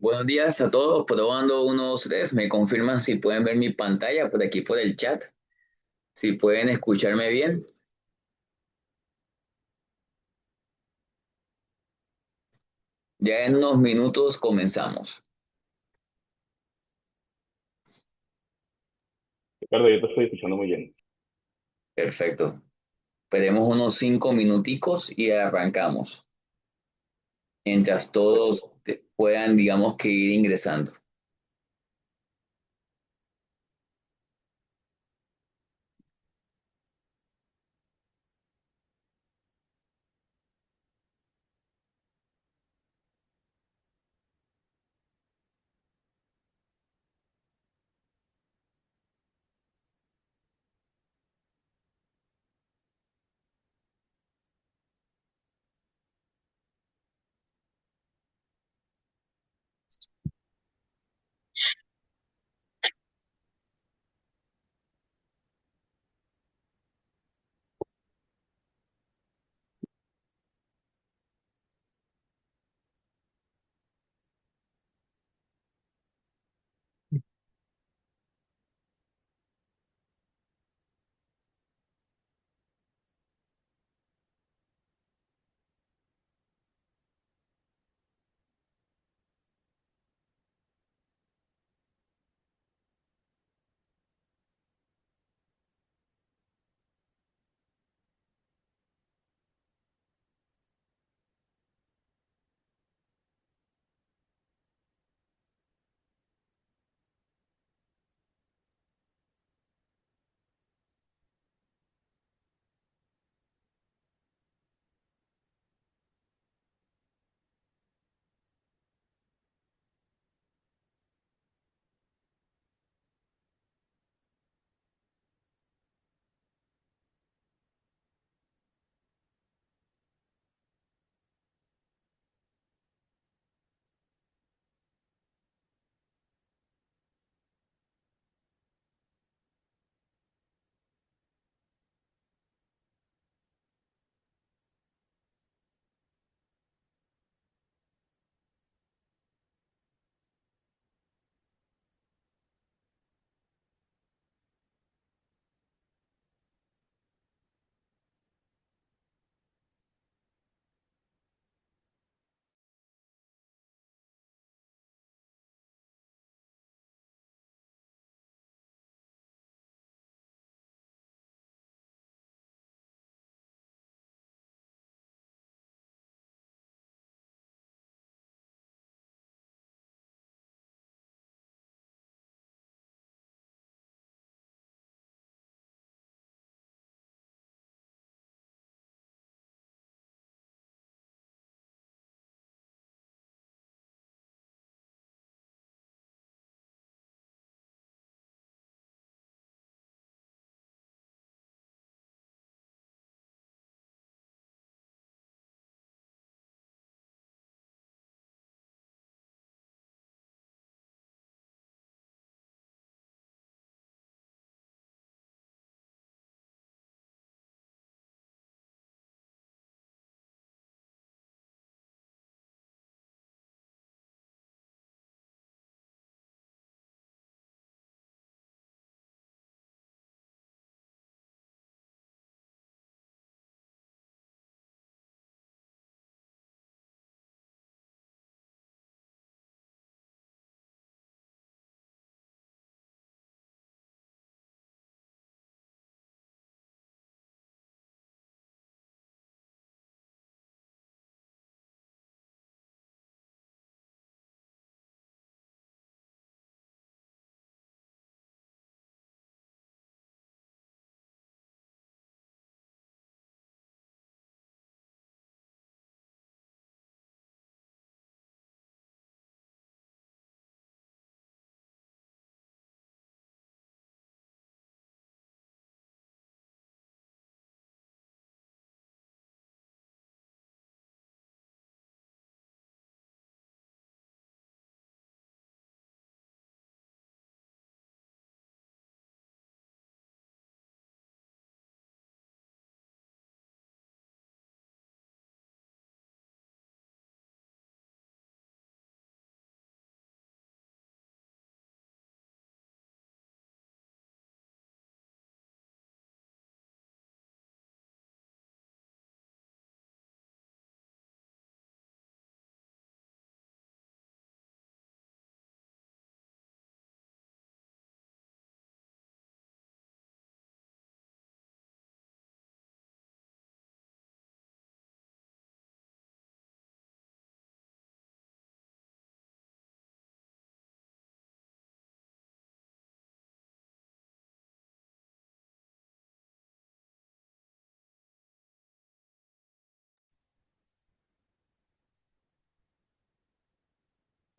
Buenos días a todos, probando 1, 2, 3. Me confirman si pueden ver mi pantalla por aquí por el chat, si pueden escucharme bien. Ya en unos minutos comenzamos. Ricardo, yo te estoy escuchando muy bien. Perfecto. Esperemos unos 5 minuticos y arrancamos. Mientras todos puedan, digamos que ir ingresando.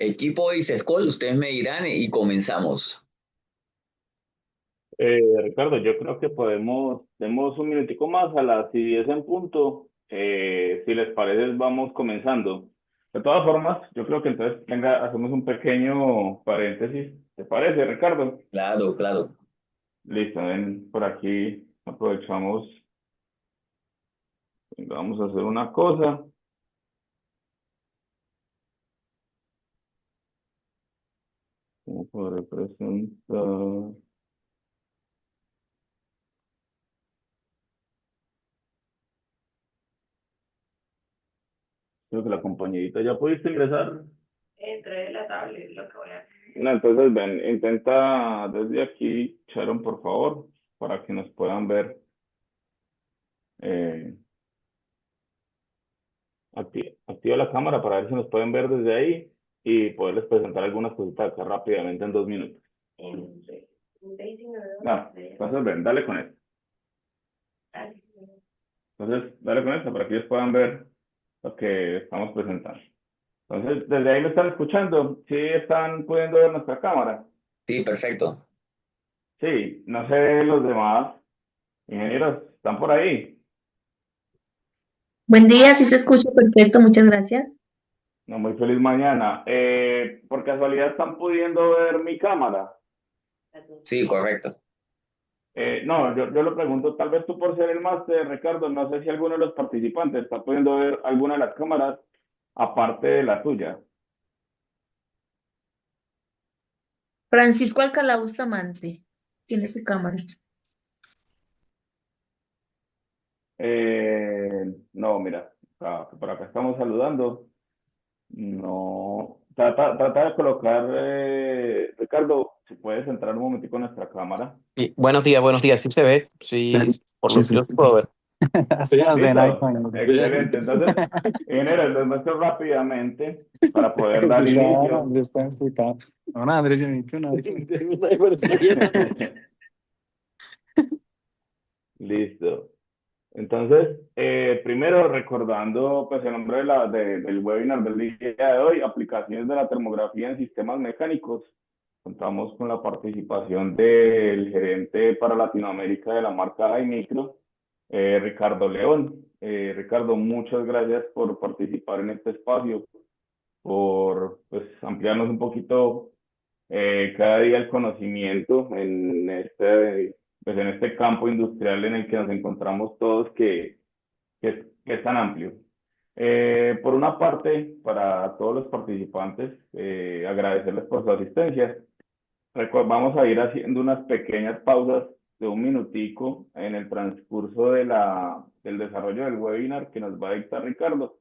Equipo Isescol, ustedes me dirán y comenzamos. Ricardo, yo creo que demos un minutico más a las 10 en punto. Si les parece, vamos comenzando. De todas formas, yo creo que entonces, venga, hacemos un pequeño paréntesis. ¿Te parece, Ricardo? Claro, claro. Listo, ven, por aquí aprovechamos, venga, vamos a hacer una cosa. Vamos a representar. Creo que la compañerita ya pudiste ingresar. Entré de la tablet, lo que voy a hacer. No, entonces ven, intenta desde aquí, Sharon, por favor, para que nos puedan ver. Eh, activa la cámara para ver si nos pueden ver desde ahí y poderles presentar algunas cositas acá rápidamente en 2 minutos. No, entonces ven, dale con esto. Entonces, dale con esto para que ellos puedan ver lo que estamos presentando. Entonces, desde ahí me están escuchando. Sí, están pudiendo ver nuestra cámara. Sí, perfecto. Sí, no sé los demás ingenieros, ¿están por ahí? Buen día, sí se escucha perfecto, muchas gracias. No, muy feliz mañana. ¿Por casualidad están pudiendo ver mi cámara? Sí, correcto. No, yo lo pregunto, tal vez tú por ser el máster, Ricardo, no sé si alguno de los participantes está pudiendo ver alguna de las cámaras aparte de la tuya. Francisco Alcalá Bustamante tiene su cámara. No, mira, por acá estamos saludando. No, trata de colocar, Ricardo, si puedes entrar un momentico en nuestra cámara. Y buenos días, sí se ve, sí, por lo Sí, que sí, yo sí. puedo ver. Así nos ven ahí ¿Listo? con el... Excelente. Entonces, ingeniero, les muestro rápidamente para poder dar Sí, claro, inicio. Andrés está enfocado. No, no, Andrés, yo necesito una... Listo. Entonces, primero recordando pues el nombre del webinar del día de hoy, aplicaciones de la termografía en sistemas mecánicos. Contamos con la participación del gerente para Latinoamérica de la marca iMicro, Ricardo León. Ricardo, muchas gracias por participar en este espacio, por pues, ampliarnos un poquito cada día el conocimiento pues, en este campo industrial en el que nos encontramos todos, que es tan amplio. Por una parte, para todos los participantes, agradecerles por su asistencia. Vamos a ir haciendo unas pequeñas pausas de un minutico en el transcurso del desarrollo del webinar que nos va a dictar Ricardo.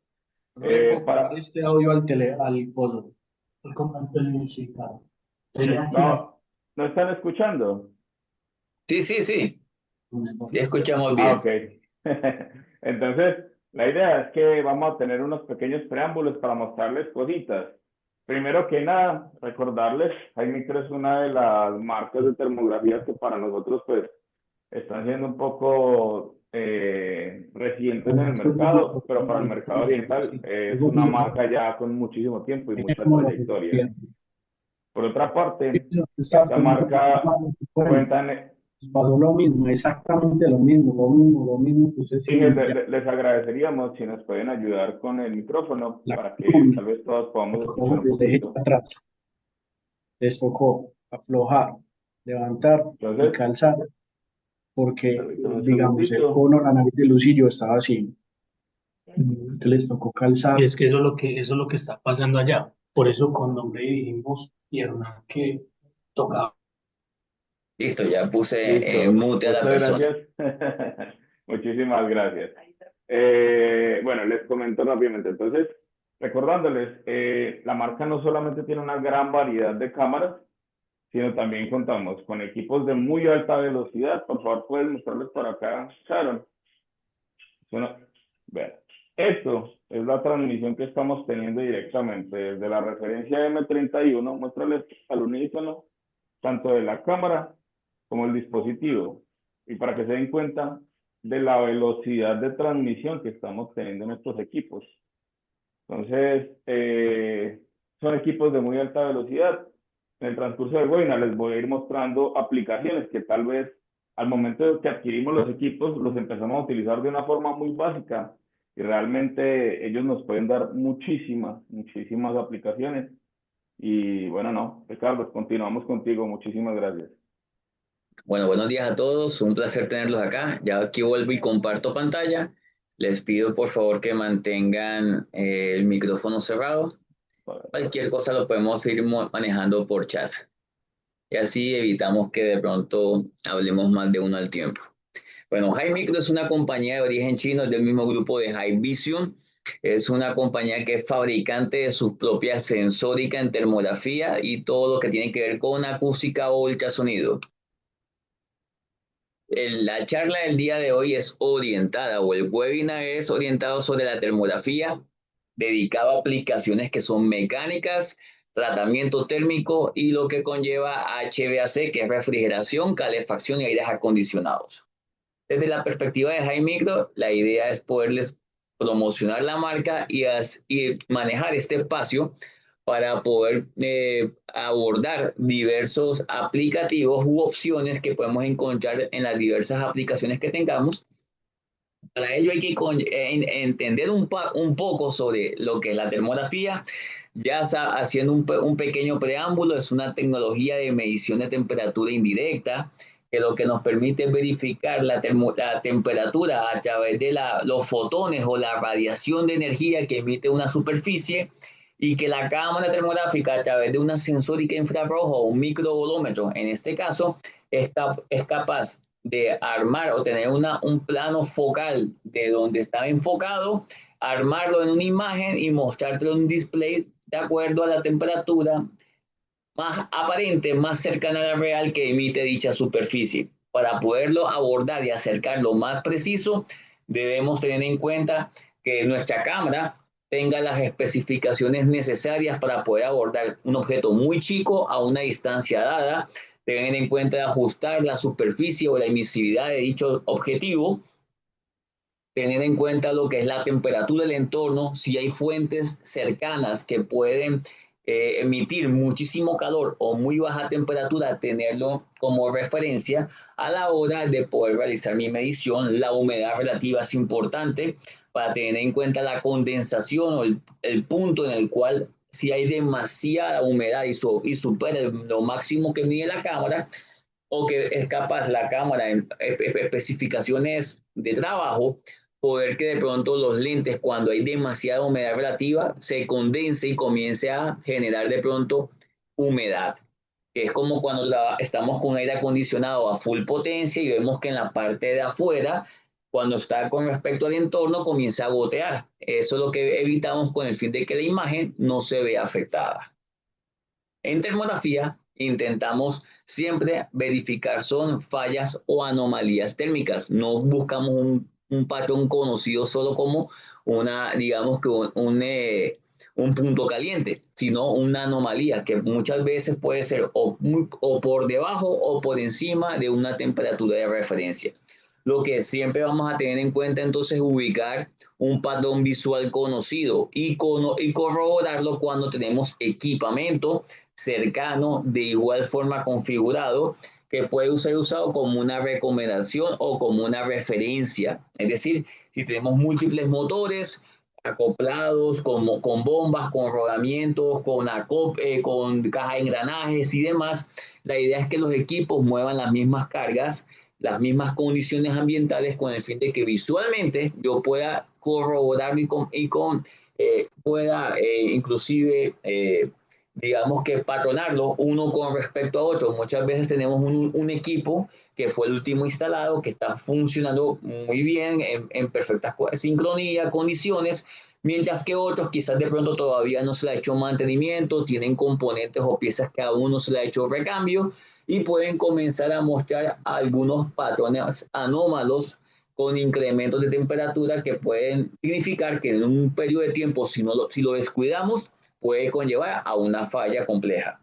No le Para, compartir este audio al codo, el comando musical. no, ¿no están escuchando? Sí, sí, sí. Sí, escuchamos Ok. bien. Entonces, la idea es que vamos a tener unos pequeños preámbulos para mostrarles cositas. Primero que nada, recordarles, Jaimicro es una de las marcas de termografía que para nosotros pues están siendo un poco recientes en el mercado, pero para el mercado oriental es una marca ya con muchísimo tiempo y mucha trayectoria. Por otra parte, esta marca cuenta en, Pasó lo mismo, exactamente lo mismo que usted y les agradeceríamos si nos pueden ayudar con el micrófono la para que columna, tal vez todos podamos escuchar un desde el eje poquito. atrás, desfocó, aflojar, levantar y Entonces, calzar, porque, permítame un digamos, el segundito. cono, la nariz de Lucillo estaba así. Entonces les tocó calzar. Y es que eso es lo que está pasando allá. Por eso con nombre dijimos, Hernán, que tocaba. Listo, ya puse en Listo. mute a la Muchas persona. gracias. Muchísimas gracias. Bueno, les comento rápidamente. Entonces, recordándoles, la marca no solamente tiene una gran variedad de cámaras, sino también contamos con equipos de muy alta velocidad. Por favor, pueden mostrarles por acá, Sharon. Bueno, vean, esto es la transmisión que estamos teniendo directamente desde la referencia M31. Muéstrales al unísono tanto de la cámara como el dispositivo. Y para que se den cuenta de la velocidad de transmisión que estamos teniendo en estos equipos. Entonces, son equipos de muy alta velocidad. En el transcurso del webinar les voy a ir mostrando aplicaciones que tal vez al momento de que adquirimos los equipos los empezamos a utilizar de una forma muy básica y realmente ellos nos pueden dar muchísimas aplicaciones. Y bueno, no, Ricardo, continuamos contigo. Muchísimas gracias. Bueno, buenos días a todos, un placer tenerlos acá. Ya aquí vuelvo y comparto pantalla. Les pido por favor que mantengan el micrófono cerrado. Cualquier cosa lo podemos ir manejando por chat. Y así evitamos que de pronto hablemos más de uno al tiempo. Bueno, Hi-Micro es una compañía de origen chino del mismo grupo de Hikvision. Es una compañía que es fabricante de sus propias sensórica en termografía y todo lo que tiene que ver con acústica o ultrasonido. La charla del día de hoy es orientada, o el webinar es orientado sobre la termografía, dedicado a aplicaciones que son mecánicas, tratamiento térmico y lo que conlleva HVAC, que es refrigeración, calefacción y aires acondicionados. Desde la perspectiva de High Micro, la idea es poderles promocionar la marca y manejar este espacio para poder abordar diversos aplicativos u opciones que podemos encontrar en las diversas aplicaciones que tengamos. Para ello hay que entender un poco sobre lo que es la termografía, ya haciendo un pequeño preámbulo. Es una tecnología de medición de temperatura indirecta que lo que nos permite es verificar la temperatura a través de los fotones o la radiación de energía que emite una superficie, y que la cámara termográfica a través de una sensórica infrarroja o un microvolómetro, en este caso, es capaz de armar o tener un plano focal de donde está enfocado, armarlo en una imagen y mostrártelo en un display de acuerdo a la temperatura más aparente, más cercana a la real que emite dicha superficie. Para poderlo abordar y acercarlo más preciso, debemos tener en cuenta que nuestra cámara tenga las especificaciones necesarias para poder abordar un objeto muy chico a una distancia dada, tener en cuenta ajustar la superficie o la emisividad de dicho objetivo, tener en cuenta lo que es la temperatura del entorno, si hay fuentes cercanas que pueden emitir muchísimo calor o muy baja temperatura, tenerlo como referencia a la hora de poder realizar mi medición. La humedad relativa es importante para tener en cuenta la condensación o el punto en el cual, si hay demasiada humedad y supera lo máximo que mide la cámara, o que es capaz la cámara en especificaciones de trabajo, poder que de pronto los lentes, cuando hay demasiada humedad relativa, se condense y comience a generar de pronto humedad, que es como cuando estamos con aire acondicionado a full potencia y vemos que en la parte de afuera, cuando está con respecto al entorno, comienza a gotear. Eso es lo que evitamos con el fin de que la imagen no se vea afectada. En termografía intentamos siempre verificar son fallas o anomalías térmicas. No buscamos un patrón conocido solo como digamos que un punto caliente, sino una anomalía que muchas veces puede ser o por debajo o por encima de una temperatura de referencia. Lo que siempre vamos a tener en cuenta entonces es ubicar un patrón visual conocido y corroborarlo cuando tenemos equipamiento cercano, de igual forma configurado, que puede ser usado como una recomendación o como una referencia. Es decir, si tenemos múltiples motores acoplados con bombas, con rodamientos, con caja de engranajes y demás, la idea es que los equipos muevan las mismas cargas, las mismas condiciones ambientales, con el fin de que visualmente yo pueda corroborar pueda inclusive digamos que patronarlo uno con respecto a otro. Muchas veces tenemos un equipo que fue el último instalado, que está funcionando muy bien, en perfecta sincronía, condiciones, mientras que otros quizás de pronto todavía no se le ha hecho mantenimiento, tienen componentes o piezas que aún no se le ha hecho recambio y pueden comenzar a mostrar algunos patrones anómalos con incrementos de temperatura que pueden significar que en un periodo de tiempo, si lo descuidamos, puede conllevar a una falla compleja.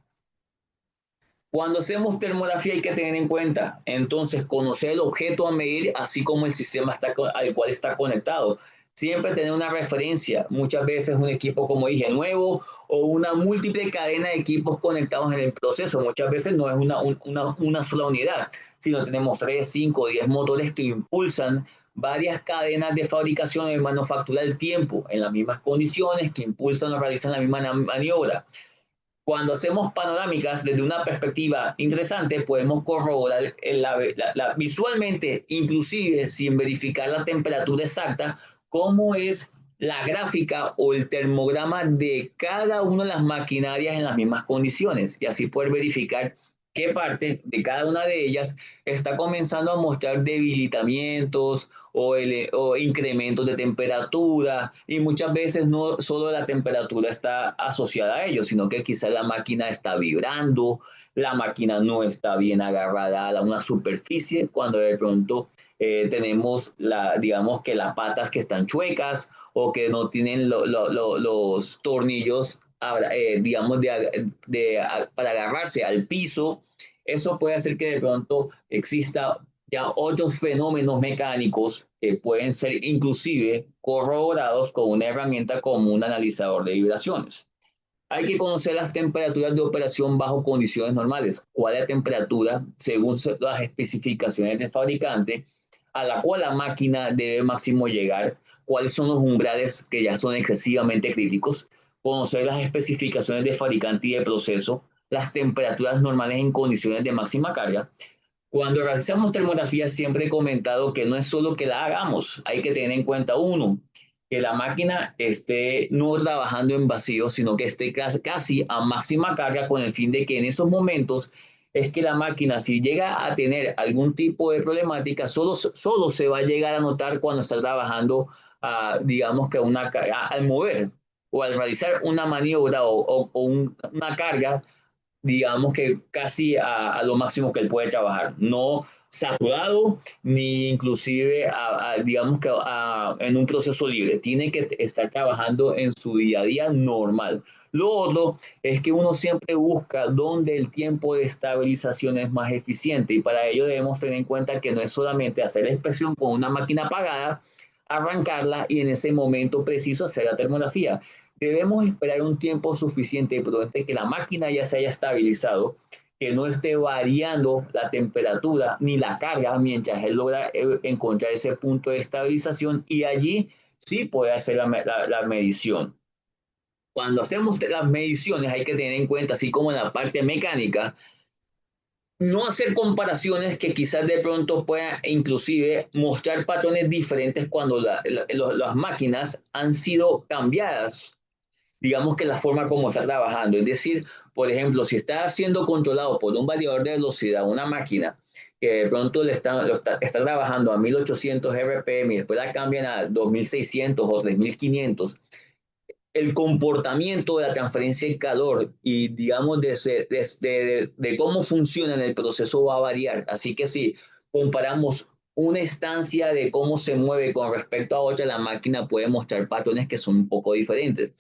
Cuando hacemos termografía hay que tener en cuenta, entonces, conocer el objeto a medir, así como el sistema al cual está conectado. Siempre tener una referencia, muchas veces un equipo, como dije, nuevo o una múltiple cadena de equipos conectados en el proceso. Muchas veces no es una sola unidad, sino tenemos 3, 5, 10 motores que impulsan varias cadenas de fabricación y manufactura al tiempo, en las mismas condiciones, que impulsan o realizan la misma maniobra. Cuando hacemos panorámicas desde una perspectiva interesante, podemos corroborar visualmente, inclusive sin verificar la temperatura exacta, cómo es la gráfica o el termograma de cada una de las maquinarias en las mismas condiciones y así poder verificar qué parte de cada una de ellas está comenzando a mostrar debilitamientos o incrementos de temperatura, y muchas veces no solo la temperatura está asociada a ello, sino que quizás la máquina está vibrando, la máquina no está bien agarrada a una superficie, cuando de pronto tenemos digamos que las patas que están chuecas o que no tienen los tornillos, digamos, para agarrarse al piso. Eso puede hacer que de pronto exista ya otros fenómenos mecánicos que pueden ser inclusive corroborados con una herramienta como un analizador de vibraciones. Hay que conocer las temperaturas de operación bajo condiciones normales. ¿Cuál es la temperatura, según las especificaciones del fabricante, a la cual la máquina debe máximo llegar? ¿Cuáles son los umbrales que ya son excesivamente críticos? Conocer las especificaciones de fabricante y de proceso, las temperaturas normales en condiciones de máxima carga. Cuando realizamos termografía, siempre he comentado que no es solo que la hagamos, hay que tener en cuenta uno, que la máquina esté no trabajando en vacío, sino que esté casi a máxima carga, con el fin de que en esos momentos es que la máquina, si llega a tener algún tipo de problemática, solo se va a llegar a notar cuando está trabajando, digamos que al mover o al realizar una maniobra una carga, digamos que casi a lo máximo que él puede trabajar, no saturado ni inclusive digamos que en un proceso libre, tiene que estar trabajando en su día a día normal. Lo otro es que uno siempre busca donde el tiempo de estabilización es más eficiente, y para ello debemos tener en cuenta que no es solamente hacer la inspección con una máquina apagada, arrancarla y en ese momento preciso hacer la termografía. Debemos esperar un tiempo suficiente y prudente que la máquina ya se haya estabilizado, que no esté variando la temperatura ni la carga mientras él logra encontrar ese punto de estabilización, y allí sí puede hacer la medición. Cuando hacemos las mediciones hay que tener en cuenta, así como en la parte mecánica, no hacer comparaciones que quizás de pronto puedan inclusive mostrar patrones diferentes cuando las máquinas han sido cambiadas, digamos que la forma como está trabajando. Es decir, por ejemplo, si está siendo controlado por un variador de velocidad, una máquina que de pronto está trabajando a 1800 RPM y después la cambian a 2600 o 3500, el comportamiento de la transferencia de calor y, digamos, de cómo funciona en el proceso va a variar. Así que si comparamos una estancia de cómo se mueve con respecto a otra, la máquina puede mostrar patrones que son un poco diferentes.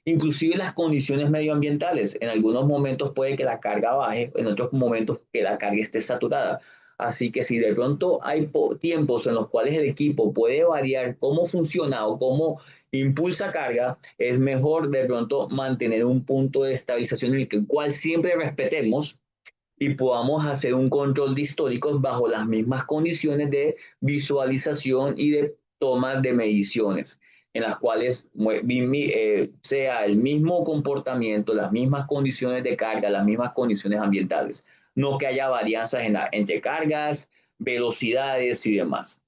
Inclusive las condiciones medioambientales. En algunos momentos puede que la carga baje, en otros momentos que la carga esté saturada. Así que si de pronto hay tiempos en los cuales el equipo puede variar cómo funciona o cómo impulsa carga, es mejor de pronto mantener un punto de estabilización en el cual siempre respetemos y podamos hacer un control de históricos bajo las mismas condiciones de visualización y de toma de mediciones, en las cuales sea el mismo comportamiento, las mismas condiciones de carga, las mismas condiciones ambientales, no que haya varianzas entre cargas, velocidades y demás.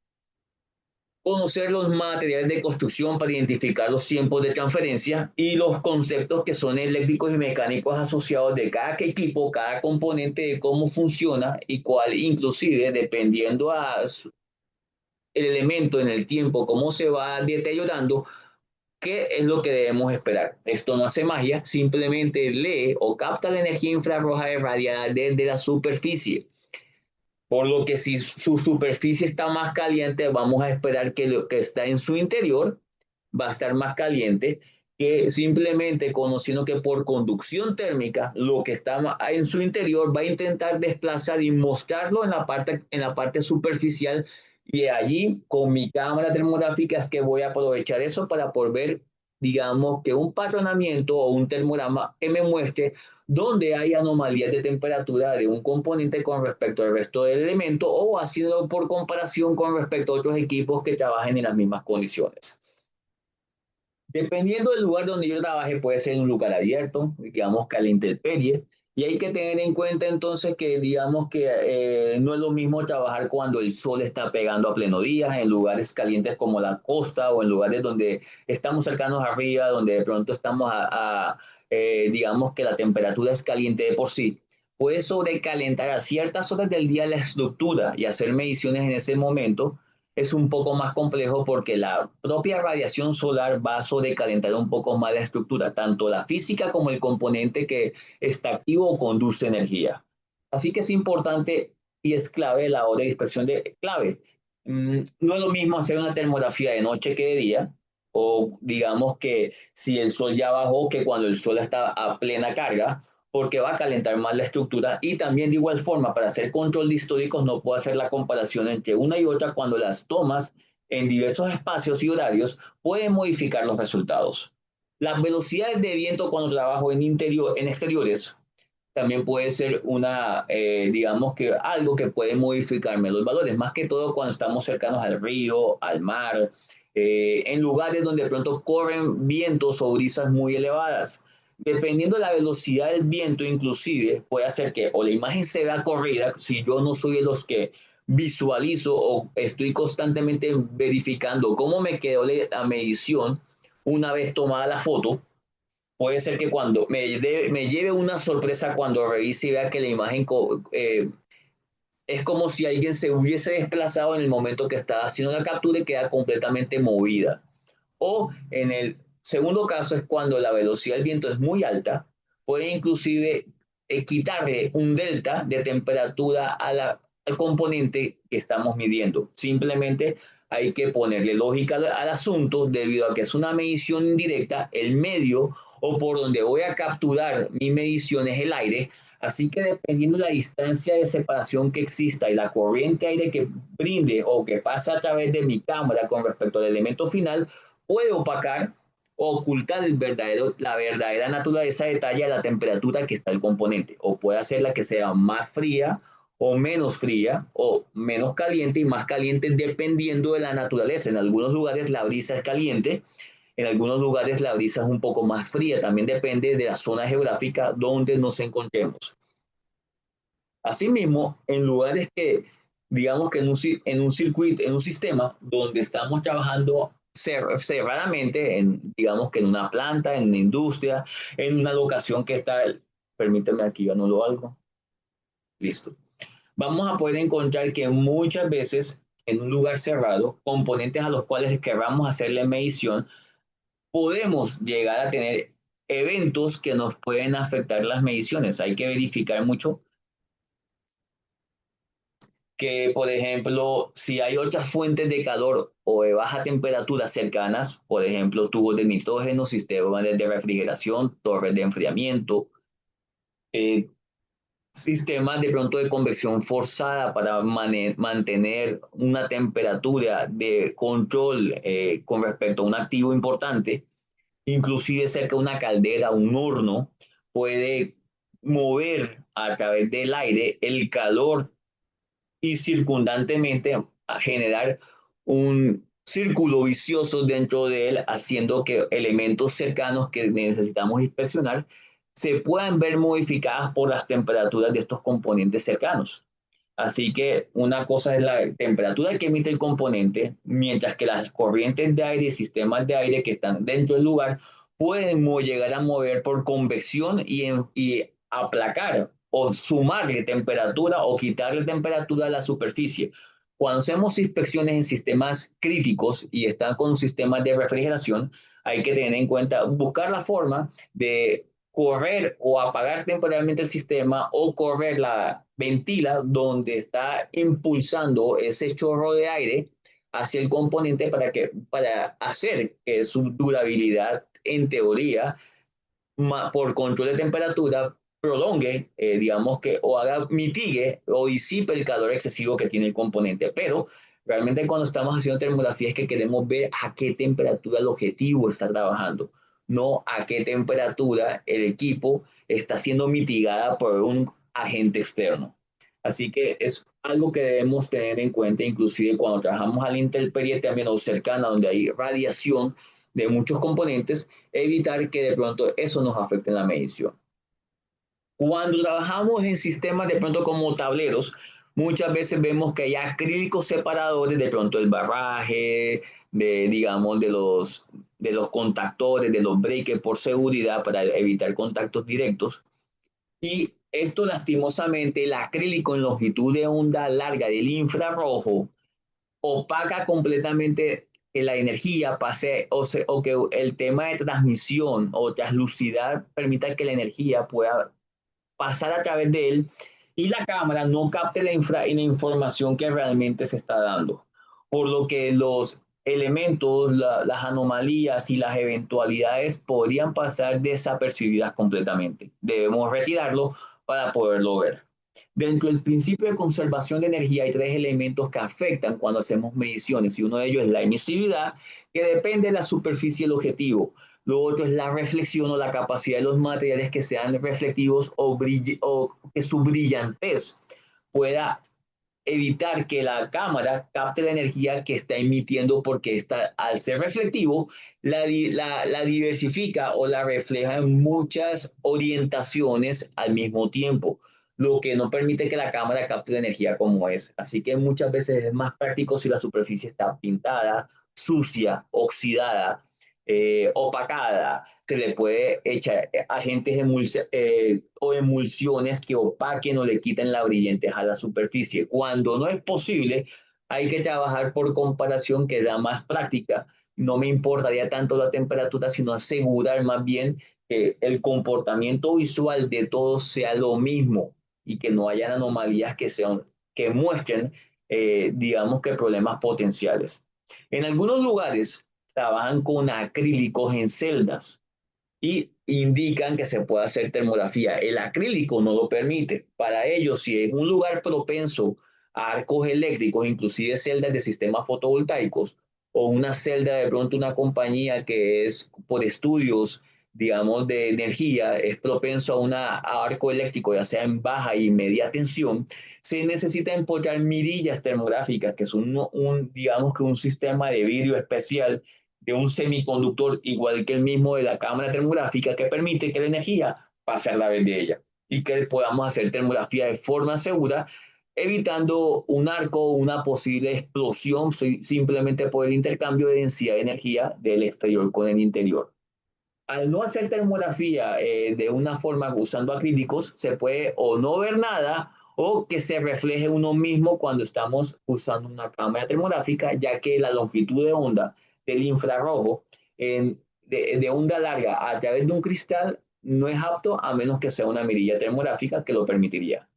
Conocer los materiales de construcción para identificar los tiempos de transferencia y los conceptos que son eléctricos y mecánicos asociados de cada equipo, cada componente, de cómo funciona y cuál, inclusive dependiendo el elemento en el tiempo, cómo se va deteriorando, qué es lo que debemos esperar. Esto no hace magia, simplemente lee o capta la energía infrarroja irradiada desde la superficie. Por lo que si su superficie está más caliente, vamos a esperar que lo que está en su interior va a estar más caliente, que simplemente conociendo que por conducción térmica lo que está en su interior va a intentar desplazar y mostrarlo en la parte superficial, Y allí, con mi cámara termográfica, es que voy a aprovechar eso para poder ver, digamos, que un patronamiento o un termograma que me muestre dónde hay anomalías de temperatura de un componente con respecto al resto del elemento o haciendo por comparación con respecto a otros equipos que trabajen en las mismas condiciones. Dependiendo del lugar donde yo trabaje, puede ser un lugar abierto, digamos que a la intemperie, y hay que tener en cuenta entonces que digamos que no es lo mismo trabajar cuando el sol está pegando a pleno día, en lugares calientes como la costa o en lugares donde estamos cercanos arriba, donde de pronto estamos digamos que la temperatura es caliente de por sí. Puede sobrecalentar a ciertas horas del día la estructura y hacer mediciones en ese momento es un poco más complejo porque la propia radiación solar va a sobrecalentar un poco más la estructura, tanto la física como el componente que está activo o conduce energía. Así que es importante y es clave la hora de dispersión de clave. No es lo mismo hacer una termografía de noche que de día, o digamos que si el sol ya bajó que cuando el sol está a plena carga, porque va a calentar más la estructura y también de igual forma para hacer control de históricos no puedo hacer la comparación entre una y otra cuando las tomas en diversos espacios y horarios pueden modificar los resultados. Las velocidades de viento cuando trabajo en exteriores también puede ser digamos que algo que puede modificarme los valores, más que todo cuando estamos cercanos al río, al mar, en lugares donde de pronto corren vientos o brisas muy elevadas. Dependiendo de la velocidad del viento, inclusive, puede hacer que o la imagen se vea corrida, si yo no soy de los que visualizo o estoy constantemente verificando cómo me quedó la medición una vez tomada la foto, puede ser que cuando me lleve una sorpresa cuando revise y vea que la imagen es como si alguien se hubiese desplazado en el momento que estaba haciendo la captura y queda completamente movida. O en el segundo caso es cuando la velocidad del viento es muy alta, puede inclusive quitarle un delta de temperatura al componente que estamos midiendo. Simplemente hay que ponerle lógica al asunto debido a que es una medición indirecta, el medio o por donde voy a capturar mi medición es el aire, así que dependiendo de la distancia de separación que exista y la corriente de aire que brinde o que pasa a través de mi cámara con respecto al elemento final, puede opacar o ocultar la verdadera naturaleza de detalle de la temperatura que está el componente, o puede hacerla que sea más fría o menos fría, o menos caliente y más caliente dependiendo de la naturaleza. En algunos lugares la brisa es caliente, en algunos lugares la brisa es un poco más fría, también depende de la zona geográfica donde nos encontremos. Asimismo, en lugares que, digamos que en un circuito, en un sistema donde estamos trabajando cerradamente, digamos que en una planta, en una industria, en una locación que está, permíteme aquí, anulo algo, listo. Vamos a poder encontrar que muchas veces en un lugar cerrado, componentes a los cuales queramos hacerle medición, podemos llegar a tener eventos que nos pueden afectar las mediciones. Hay que verificar mucho que, por ejemplo, si hay otras fuentes de calor o de baja temperatura cercanas, por ejemplo, tubos de nitrógeno, sistemas de refrigeración, torres de enfriamiento, eh, sistemas de pronto de convección forzada para mantener una temperatura de control con respecto a un activo importante, inclusive cerca de una caldera, un horno, puede mover a través del aire el calor y circundantemente a generar un círculo vicioso dentro de él, haciendo que elementos cercanos que necesitamos inspeccionar se puedan ver modificadas por las temperaturas de estos componentes cercanos. Así que una cosa es la temperatura que emite el componente, mientras que las corrientes de aire y sistemas de aire que están dentro del lugar pueden llegar a mover por convección y aplacar o sumarle temperatura o quitarle temperatura a la superficie. Cuando hacemos inspecciones en sistemas críticos y están con sistemas de refrigeración, hay que tener en cuenta buscar la forma de correr o apagar temporalmente el sistema o correr la ventila donde está impulsando ese chorro de aire hacia el componente para hacer que su durabilidad en teoría por control de temperatura prolongue, digamos que o haga, mitigue o disipe el calor excesivo que tiene el componente. Pero Realmente cuando estamos haciendo termografía es que queremos ver a qué temperatura el objetivo está trabajando, no a qué temperatura el equipo está siendo mitigada por un agente externo. Así que es algo que debemos tener en cuenta, inclusive cuando trabajamos a la intemperie también o cercana, donde hay radiación de muchos componentes, evitar que de pronto eso nos afecte en la medición. Cuando trabajamos en sistemas de pronto como tableros, muchas veces vemos que hay acrílicos separadores, de pronto el barraje, digamos, de los contactores, de los breakers por seguridad para evitar contactos directos. Y esto lastimosamente, el acrílico en longitud de onda larga del infrarrojo opaca completamente que la energía pase o que el tema de transmisión o translucidad permita que la energía pueda pasar a través de él y la cámara no capte la información que realmente se está dando. Por lo que los elementos, las anomalías y las eventualidades podrían pasar desapercibidas completamente. Debemos retirarlo para poderlo ver. Dentro del principio de conservación de energía hay tres elementos que afectan cuando hacemos mediciones y uno de ellos es la emisividad, que depende de la superficie del objetivo. Lo otro es la reflexión o la capacidad de los materiales que sean reflectivos o que su brillantez pueda evitar que la cámara capte la energía que está emitiendo porque está, al ser reflectivo la diversifica o la refleja en muchas orientaciones al mismo tiempo, lo que no permite que la cámara capte la energía como es. Así que muchas veces es más práctico si la superficie está pintada, sucia, oxidada, opacada, se le puede echar agentes o emulsiones que opaquen o le quiten la brillantez a la superficie. Cuando no es posible, hay que trabajar por comparación, que es la más práctica. No me importaría tanto la temperatura, sino asegurar más bien que el comportamiento visual de todos sea lo mismo y que no hayan anomalías que muestren, digamos que problemas potenciales. En algunos lugares trabajan con acrílicos en celdas y indican que se puede hacer termografía. El acrílico no lo permite. Para ellos, si es un lugar propenso a arcos eléctricos, inclusive celdas de sistemas fotovoltaicos, o una celda de pronto una compañía que es por estudios, digamos, de energía, es propenso a arco eléctrico, ya sea en baja y media tensión, se necesita empollar mirillas termográficas, que es digamos que un sistema de vidrio especial de un semiconductor igual que el mismo de la cámara termográfica que permite que la energía pase a través de ella y que podamos hacer termografía de forma segura, evitando un arco o una posible explosión simplemente por el intercambio de densidad de energía del exterior con el interior. Al no hacer termografía de una forma usando acrílicos, se puede o no ver nada o que se refleje uno mismo cuando estamos usando una cámara termográfica, ya que la longitud de onda del infrarrojo de onda larga a través de un cristal no es apto a menos que sea una mirilla termográfica que lo permitiría.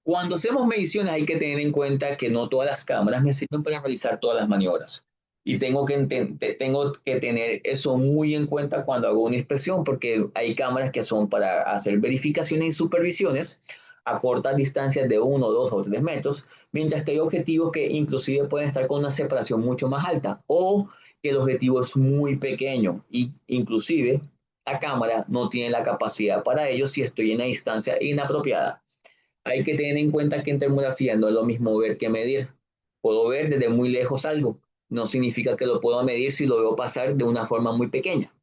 Cuando hacemos mediciones hay que tener en cuenta que no todas las cámaras me sirven para realizar todas las maniobras. Y tengo que tener eso muy en cuenta cuando hago una inspección, porque hay cámaras que son para hacer verificaciones y supervisiones a cortas distancias de 1, 2 o 3 metros, mientras que hay objetivos que inclusive pueden estar con una separación mucho más alta o que el objetivo es muy pequeño y inclusive la cámara no tiene la capacidad para ello si estoy en una distancia inapropiada. Hay que tener en cuenta que en termografía no es lo mismo ver que medir. Puedo ver desde muy lejos algo, no significa que lo puedo medir si lo veo pasar de una forma muy pequeña.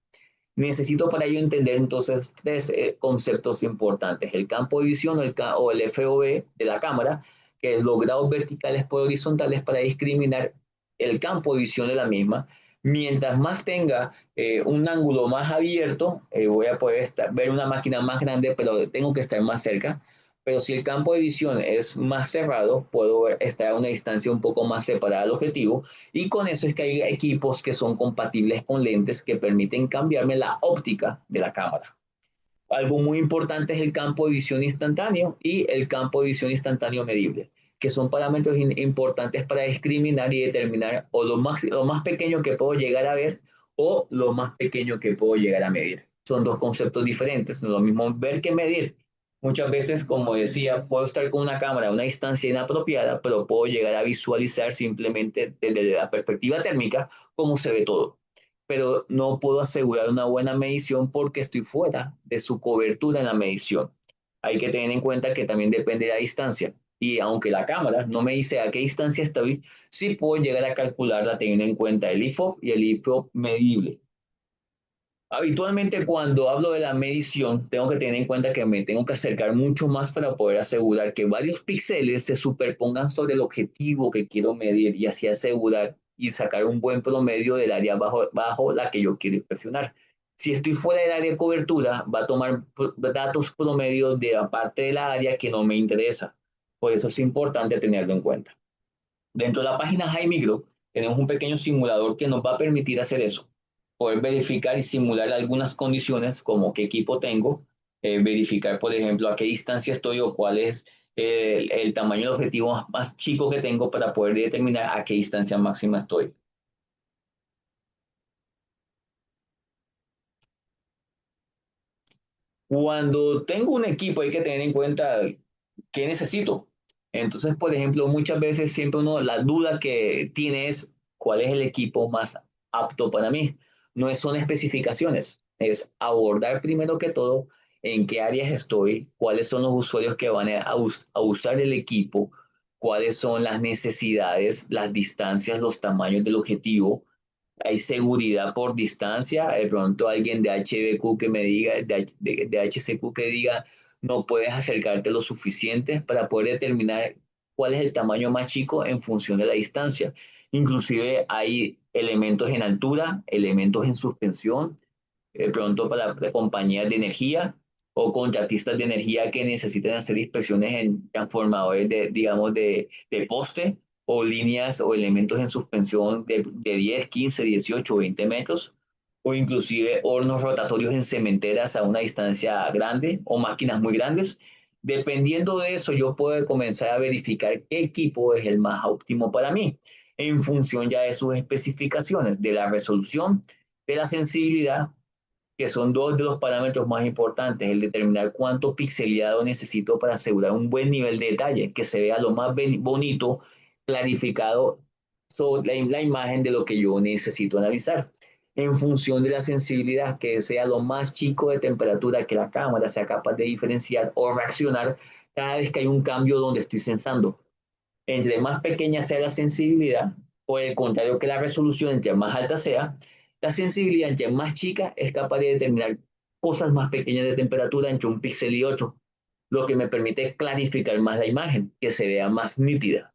Necesito para ello entender entonces tres conceptos importantes: el campo de visión o el FOV de la cámara, que es los grados verticales por horizontales para discriminar el campo de visión de la misma. Mientras más tenga un ángulo más abierto, voy a poder ver una máquina más grande, pero tengo que estar más cerca. Pero si el campo de visión es más cerrado, puedo estar a una distancia un poco más separada del objetivo, y con eso es que hay equipos que son compatibles con lentes que permiten cambiarme la óptica de la cámara. Algo muy importante es el campo de visión instantáneo y el campo de visión instantáneo medible, que son parámetros importantes para discriminar y determinar o lo más pequeño que puedo llegar a ver o lo más pequeño que puedo llegar a medir. Son dos conceptos diferentes, no es lo mismo ver que medir. Muchas veces, como decía, puedo estar con una cámara a una distancia inapropiada, pero puedo llegar a visualizar simplemente desde la perspectiva térmica cómo se ve todo. Pero no puedo asegurar una buena medición porque estoy fuera de su cobertura en la medición. Hay que tener en cuenta que también depende de la distancia. Y aunque la cámara no me dice a qué distancia estoy, sí puedo llegar a calcularla teniendo en cuenta el IFO y el IFO medible. Habitualmente cuando hablo de la medición, tengo que tener en cuenta que me tengo que acercar mucho más para poder asegurar que varios píxeles se superpongan sobre el objetivo que quiero medir y así asegurar y sacar un buen promedio del área bajo la que yo quiero inspeccionar. Si estoy fuera del área de cobertura, va a tomar datos promedio de la parte de la área que no me interesa. Por eso es importante tenerlo en cuenta. Dentro de la página HiMicro tenemos un pequeño simulador que nos va a permitir hacer eso, poder verificar y simular algunas condiciones como qué equipo tengo, verificar, por ejemplo, a qué distancia estoy o cuál es el tamaño del objetivo más chico que tengo para poder determinar a qué distancia máxima estoy. Cuando tengo un equipo hay que tener en cuenta qué necesito. Entonces, por ejemplo, muchas veces siempre uno, la duda que tiene es cuál es el equipo más apto para mí. No son especificaciones, es abordar primero que todo en qué áreas estoy, cuáles son los usuarios que van a usar el equipo, cuáles son las necesidades, las distancias, los tamaños del objetivo, hay seguridad por distancia, de pronto alguien de HBQ que me diga, de HCQ que diga, no puedes acercarte lo suficiente para poder determinar cuál es el tamaño más chico en función de la distancia. Inclusive hay elementos en altura, elementos en suspensión, de pronto para compañías de energía o contratistas de energía que necesiten hacer inspecciones en transformadores digamos, de poste o líneas o elementos en suspensión de 10, 15, 18 o 20 metros, o inclusive hornos rotatorios en cementeras a una distancia grande o máquinas muy grandes. Dependiendo de eso, yo puedo comenzar a verificar qué equipo es el más óptimo para mí, en función ya de sus especificaciones, de la resolución, de la sensibilidad, que son dos de los parámetros más importantes, el determinar cuánto pixelado necesito para asegurar un buen nivel de detalle, que se vea lo más bonito, clarificado sobre la imagen de lo que yo necesito analizar. En función de la sensibilidad, que sea lo más chico de temperatura que la cámara sea capaz de diferenciar o reaccionar cada vez que hay un cambio donde estoy sensando. Entre más pequeña sea la sensibilidad, o el contrario que la resolución, entre más alta sea, la sensibilidad entre más chica es capaz de determinar cosas más pequeñas de temperatura entre un píxel y otro, lo que me permite clarificar más la imagen, que se vea más nítida.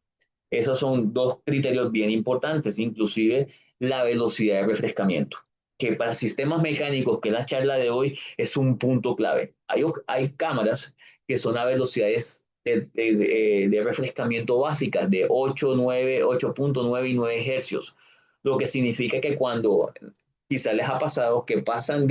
Esos son dos criterios bien importantes, inclusive la velocidad de refrescamiento, que para sistemas mecánicos, que es la charla de hoy, es un punto clave. Hay cámaras que son a velocidades de refrescamiento básicas de 8, 9, 8.9 y 9 hercios, lo que significa que cuando quizás les ha pasado que pasan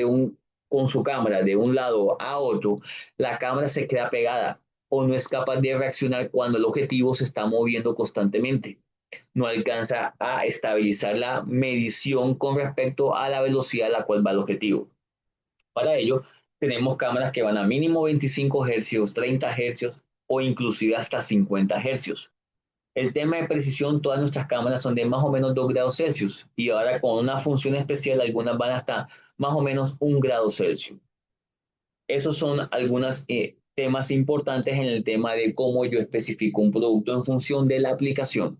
con su cámara de un lado a otro, la cámara se queda pegada o no es capaz de reaccionar cuando el objetivo se está moviendo constantemente. No alcanza a estabilizar la medición con respecto a la velocidad a la cual va el objetivo. Para ello, tenemos cámaras que van a mínimo 25 hercios, 30 hercios o inclusive hasta 50 hercios. El tema de precisión, todas nuestras cámaras son de más o menos 2 grados Celsius y ahora con una función especial algunas van hasta más o menos 1 grado Celsius. Esos son algunos temas importantes en el tema de cómo yo especifico un producto en función de la aplicación.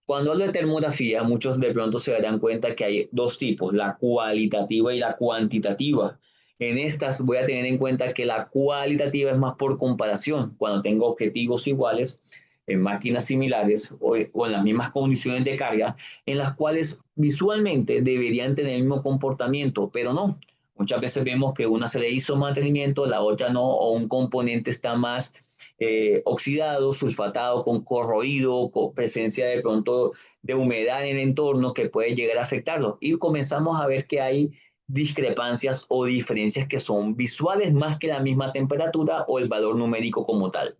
Cuando hablo de termografía, muchos de pronto se darán cuenta que hay dos tipos, la cualitativa y la cuantitativa. En estas voy a tener en cuenta que la cualitativa es más por comparación, cuando tengo objetivos iguales en máquinas similares o en las mismas condiciones de carga, en las cuales visualmente deberían tener el mismo comportamiento, pero no. Muchas veces vemos que una se le hizo mantenimiento, la otra no, o un componente está más oxidado, sulfatado, con corroído, con presencia de pronto de humedad en el entorno que puede llegar a afectarlo. Y comenzamos a ver que hay discrepancias o diferencias que son visuales más que la misma temperatura o el valor numérico como tal.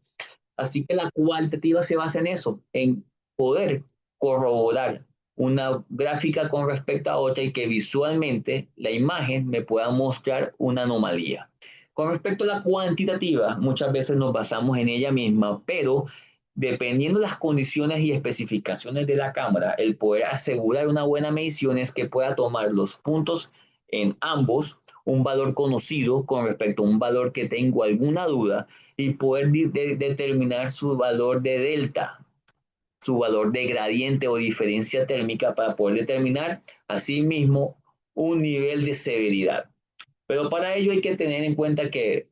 Así que la cualitativa se basa en eso, en poder corroborar una gráfica con respecto a otra y que visualmente la imagen me pueda mostrar una anomalía. Con respecto a la cuantitativa, muchas veces nos basamos en ella misma, pero dependiendo de las condiciones y especificaciones de la cámara, el poder asegurar una buena medición es que pueda tomar los puntos en ambos, un valor conocido con respecto a un valor que tengo alguna duda y poder determinar su valor de delta, su valor de gradiente o diferencia térmica para poder determinar asimismo un nivel de severidad. Pero para ello hay que tener en cuenta que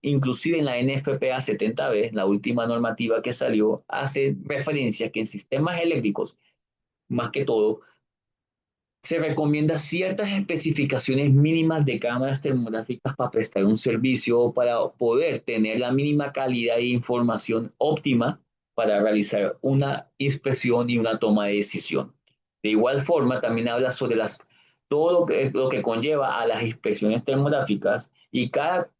inclusive en la NFPA 70B, la última normativa que salió, hace referencia que en sistemas eléctricos, más que todo, se recomienda ciertas especificaciones mínimas de cámaras termográficas para prestar un servicio o para poder tener la mínima calidad de información óptima para realizar una inspección y una toma de decisión. De igual forma, también habla sobre todo lo que conlleva a las inspecciones termográficas y cada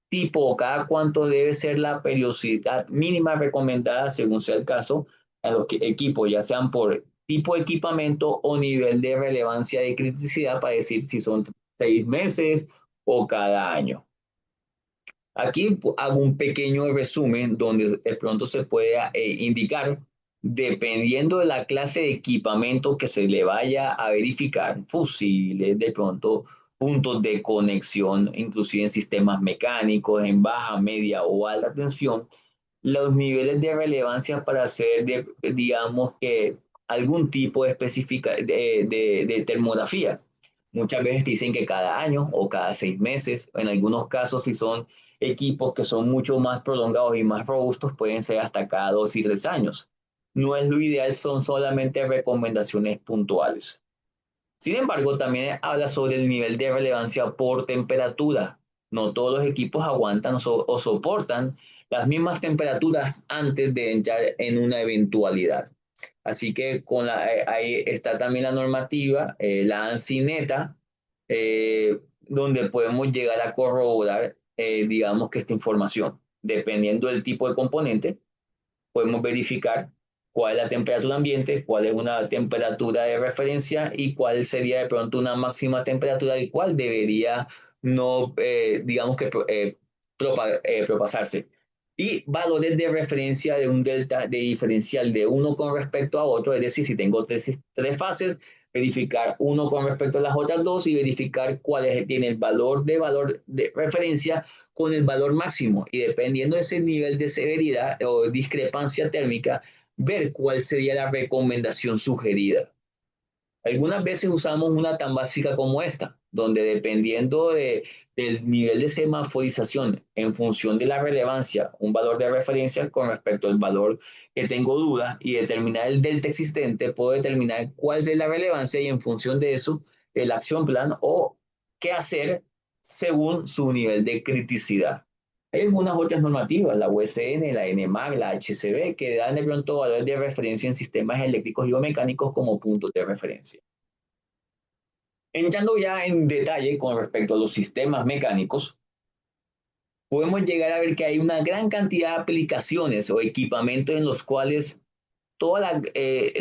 tipo o cada cuánto debe ser la periodicidad mínima recomendada según sea el caso a los equipos, ya sean por tipo de equipamiento o nivel de relevancia de criticidad para decir si son 6 meses o cada año. Aquí hago un pequeño resumen donde de pronto se puede indicar, dependiendo de la clase de equipamiento que se le vaya a verificar, fusiles, de pronto puntos de conexión, inclusive en sistemas mecánicos, en baja, media o alta tensión, los niveles de relevancia para hacer, digamos que, algún tipo de, de termografía. Muchas veces dicen que cada año o cada 6 meses, en algunos casos si son equipos que son mucho más prolongados y más robustos, pueden ser hasta cada 2 y 3 años. No es lo ideal, son solamente recomendaciones puntuales. Sin embargo, también habla sobre el nivel de relevancia por temperatura. No todos los equipos aguantan o soportan las mismas temperaturas antes de entrar en una eventualidad. Así que ahí está también la normativa, la ANSI-NETA, donde podemos llegar a corroborar, digamos que esta información. Dependiendo del tipo de componente, podemos verificar cuál es la temperatura ambiente, cuál es una temperatura de referencia y cuál sería de pronto una máxima temperatura y cuál debería no, digamos que propasarse. Y valores de referencia de un delta de diferencial de uno con respecto a otro, es decir, si tengo tres fases, verificar uno con respecto a las otras dos y verificar tiene el valor de referencia con el valor máximo y dependiendo de ese nivel de severidad o discrepancia térmica, ver cuál sería la recomendación sugerida. Algunas veces usamos una tan básica como esta, donde dependiendo del nivel de semaforización en función de la relevancia, un valor de referencia con respecto al valor que tengo duda y determinar el delta existente, puedo determinar cuál es la relevancia y en función de eso, el acción plan o qué hacer según su nivel de criticidad. Hay algunas otras normativas, la USN, la NMAC, la HCB, que dan de pronto valores de referencia en sistemas eléctricos y mecánicos como puntos de referencia. Entrando ya en detalle con respecto a los sistemas mecánicos, podemos llegar a ver que hay una gran cantidad de aplicaciones o equipamientos en los cuales todos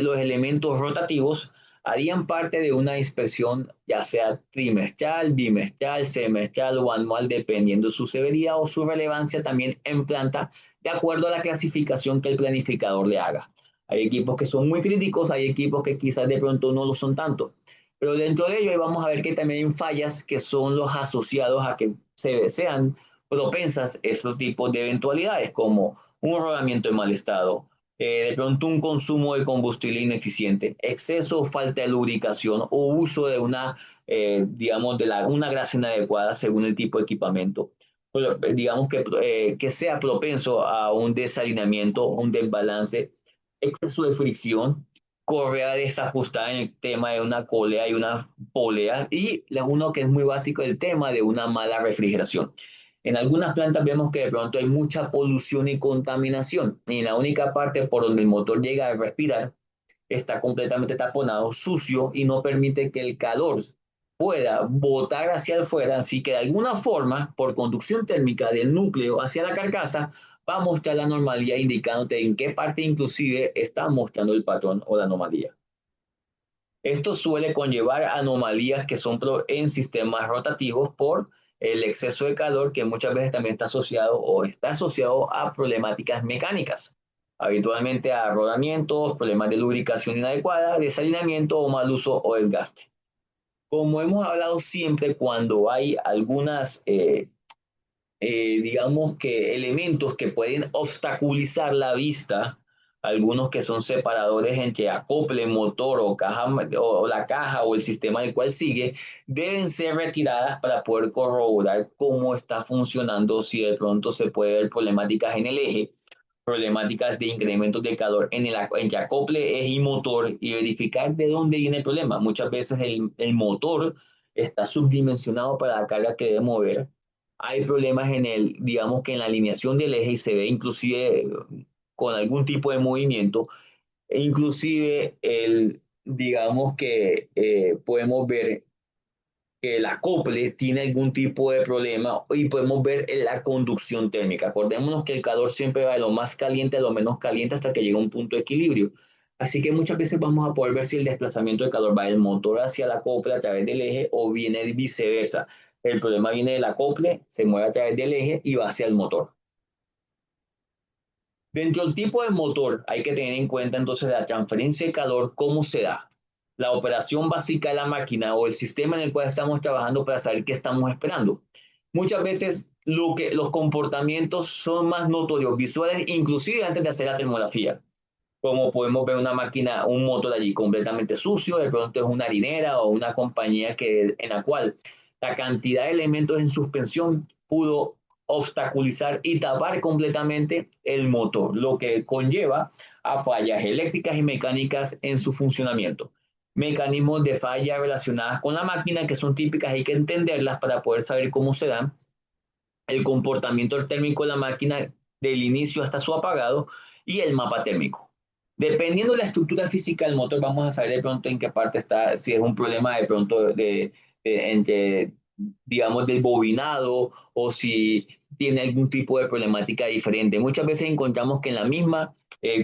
los elementos rotativos harían parte de una inspección, ya sea trimestral, bimestral, semestral o anual, dependiendo su severidad o su relevancia también en planta, de acuerdo a la clasificación que el planificador le haga. Hay equipos que son muy críticos, hay equipos que quizás de pronto no lo son tanto. Pero dentro de ello vamos a ver que también hay fallas que son los asociados a que sean propensas esos tipos de eventualidades, como un rodamiento en mal estado, de pronto un consumo de combustible ineficiente, exceso o falta de lubricación o uso de digamos, una grasa inadecuada según el tipo de equipamiento. Digamos que sea propenso a un desalineamiento, un desbalance, exceso de fricción, correa desajustada en el tema de una colea y una polea y uno que es muy básico, el tema de una mala refrigeración. En algunas plantas vemos que de pronto hay mucha polución y contaminación y la única parte por donde el motor llega a respirar está completamente taponado, sucio y no permite que el calor pueda botar hacia afuera, así que de alguna forma, por conducción térmica del núcleo hacia la carcasa, va a mostrar la anomalía indicándote en qué parte inclusive está mostrando el patrón o la anomalía. Esto suele conllevar anomalías que son en sistemas rotativos por el exceso de calor, que muchas veces también está asociado a problemáticas mecánicas, habitualmente a rodamientos, problemas de lubricación inadecuada, desalinamiento o mal uso o desgaste. Como hemos hablado siempre, cuando hay algunas digamos que elementos que pueden obstaculizar la vista, algunos que son separadores entre acople, motor o caja o la caja o el sistema del cual sigue, deben ser retiradas para poder corroborar cómo está funcionando, si de pronto se puede ver problemáticas en el eje, problemáticas de incrementos de calor en entre acople, eje y motor, y verificar de dónde viene el problema. Muchas veces el motor está subdimensionado para la carga que debe mover. Hay problemas digamos que en la alineación del eje, y se ve inclusive con algún tipo de movimiento, e inclusive digamos que podemos ver que el acople tiene algún tipo de problema, y podemos ver la conducción térmica. Acordémonos que el calor siempre va de lo más caliente a lo menos caliente hasta que llega a un punto de equilibrio. Así que muchas veces vamos a poder ver si el desplazamiento de calor va del motor hacia el acople a través del eje o viene viceversa. El problema viene del acople, se mueve a través del eje y va hacia el motor. Dentro del tipo de motor hay que tener en cuenta entonces la transferencia de calor, cómo se da, la operación básica de la máquina o el sistema en el cual estamos trabajando para saber qué estamos esperando. Muchas veces los comportamientos son más notorios, visuales, inclusive antes de hacer la termografía. Como podemos ver una máquina, un motor allí completamente sucio, de pronto es una harinera o una compañía en la cual la cantidad de elementos en suspensión pudo obstaculizar y tapar completamente el motor, lo que conlleva a fallas eléctricas y mecánicas en su funcionamiento. Mecanismos de falla relacionadas con la máquina que son típicas, hay que entenderlas para poder saber cómo se dan. El comportamiento térmico de la máquina del inicio hasta su apagado y el mapa térmico. Dependiendo de la estructura física del motor, vamos a saber de pronto en qué parte está, si es un problema de pronto entre, digamos, del bobinado, o si tiene algún tipo de problemática diferente. Muchas veces encontramos que en la misma,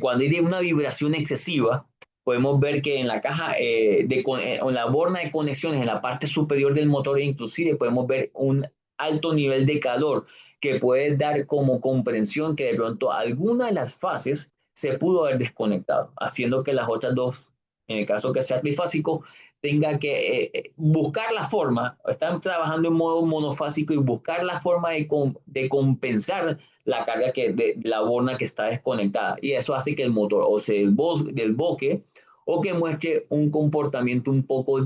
cuando hay una vibración excesiva, podemos ver que en la caja, en la borna de conexiones, en la parte superior del motor, inclusive podemos ver un alto nivel de calor que puede dar como comprensión que de pronto alguna de las fases se pudo haber desconectado, haciendo que las otras dos, en el caso que sea trifásico, tenga que buscar la forma, están trabajando en modo monofásico y buscar la forma de compensar la carga de la borna que está desconectada. Y eso hace que el motor o se desboque o que muestre un comportamiento un poco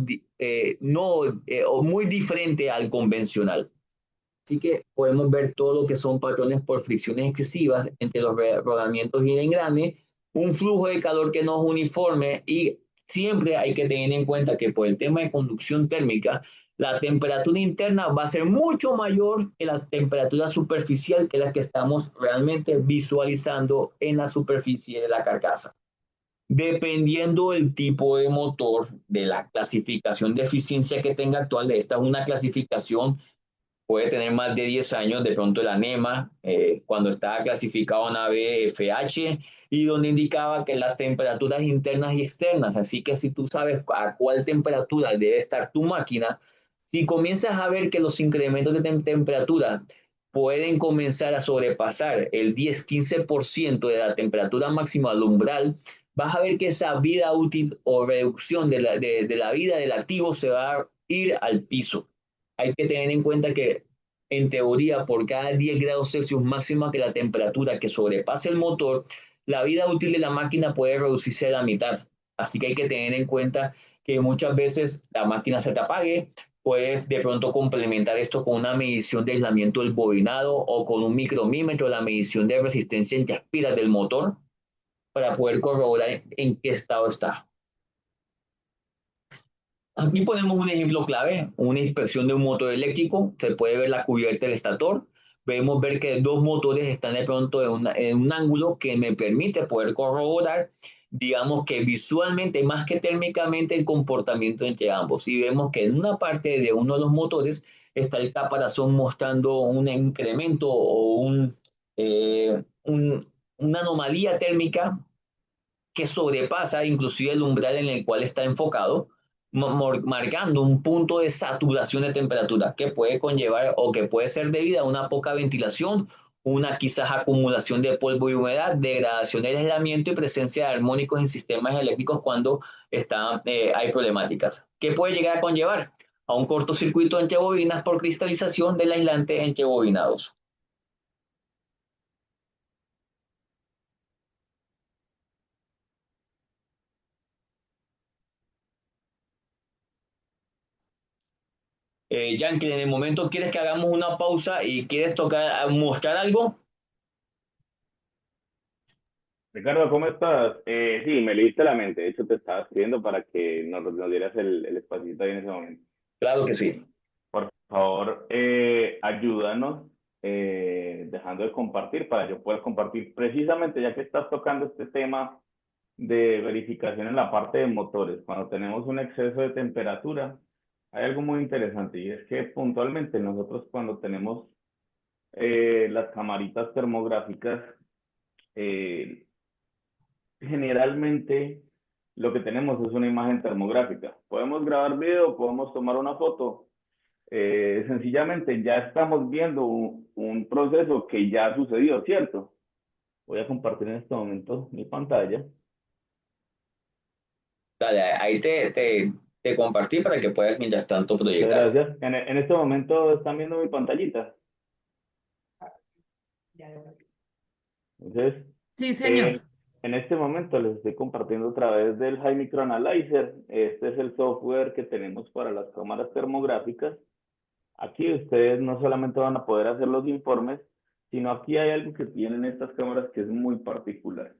no, o muy diferente al convencional. Así que podemos ver todo lo que son patrones por fricciones excesivas entre los rodamientos y el engrane, un flujo de calor que no es uniforme, y siempre hay que tener en cuenta que por el tema de conducción térmica, la temperatura interna va a ser mucho mayor que la temperatura superficial, que es la que estamos realmente visualizando en la superficie de la carcasa. Dependiendo del tipo de motor, de la clasificación de eficiencia que tenga actual, esta es una clasificación, puede tener más de 10 años, de pronto el ANEMA, cuando estaba clasificado en ABFH, y donde indicaba que las temperaturas internas y externas, así que si tú sabes a cuál temperatura debe estar tu máquina, si comienzas a ver que los incrementos de temperatura pueden comenzar a sobrepasar el 10-15% de la temperatura máxima al umbral, vas a ver que esa vida útil o reducción de la vida del activo se va a ir al piso. Hay que tener en cuenta que, en teoría, por cada 10 grados Celsius máxima que la temperatura que sobrepase el motor, la vida útil de la máquina puede reducirse a la mitad. Así que hay que tener en cuenta que muchas veces la máquina se te apague. Puedes de pronto complementar esto con una medición de aislamiento del bobinado o con un micromímetro, la medición de resistencia entre aspiras del motor, para poder corroborar en qué estado está. Aquí ponemos un ejemplo clave, una inspección de un motor eléctrico. Se puede ver la cubierta del estator. Podemos ver que dos motores están de pronto en un ángulo que me permite poder corroborar, digamos que visualmente más que térmicamente, el comportamiento entre ambos. Y vemos que en una parte de uno de los motores está el caparazón mostrando un incremento o una anomalía térmica que sobrepasa inclusive el umbral en el cual está enfocado. marcando un punto de saturación de temperatura que puede conllevar o que puede ser debida a una poca ventilación, una quizás acumulación de polvo y humedad, degradación del aislamiento y presencia de armónicos en sistemas eléctricos cuando hay problemáticas. ¿Qué puede llegar a conllevar? A un cortocircuito entre bobinas por cristalización del aislante entre bobinados. Yankee, en el momento quieres que hagamos una pausa y quieres mostrar algo. Ricardo, ¿cómo estás? Sí, me leíste la mente. De hecho, te estaba escribiendo para que nos dieras el espacito ahí en ese momento. Claro que sí. Por favor, ayúdanos dejando de compartir para yo poder compartir precisamente ya que estás tocando este tema de verificación en la parte de motores. Cuando tenemos un exceso de temperatura, hay algo muy interesante y es que puntualmente nosotros cuando tenemos las camaritas termográficas, eh, generalmente lo que tenemos es una imagen termográfica. Podemos grabar video, podemos tomar una foto. Sencillamente ya estamos viendo un proceso que ya sucedió, ¿cierto? Voy a compartir en este momento mi pantalla. Dale, ahí te compartí para que puedas mientras tanto Muchas proyectar. gracias. En este momento están viendo mi pantallita. Entonces, Sí, eh, señor. en este momento les estoy compartiendo a través del High Micro Analyzer. Este es el software que tenemos para las cámaras termográficas. Aquí ustedes no solamente van a poder hacer los informes, sino aquí hay algo que tienen estas cámaras que es muy particular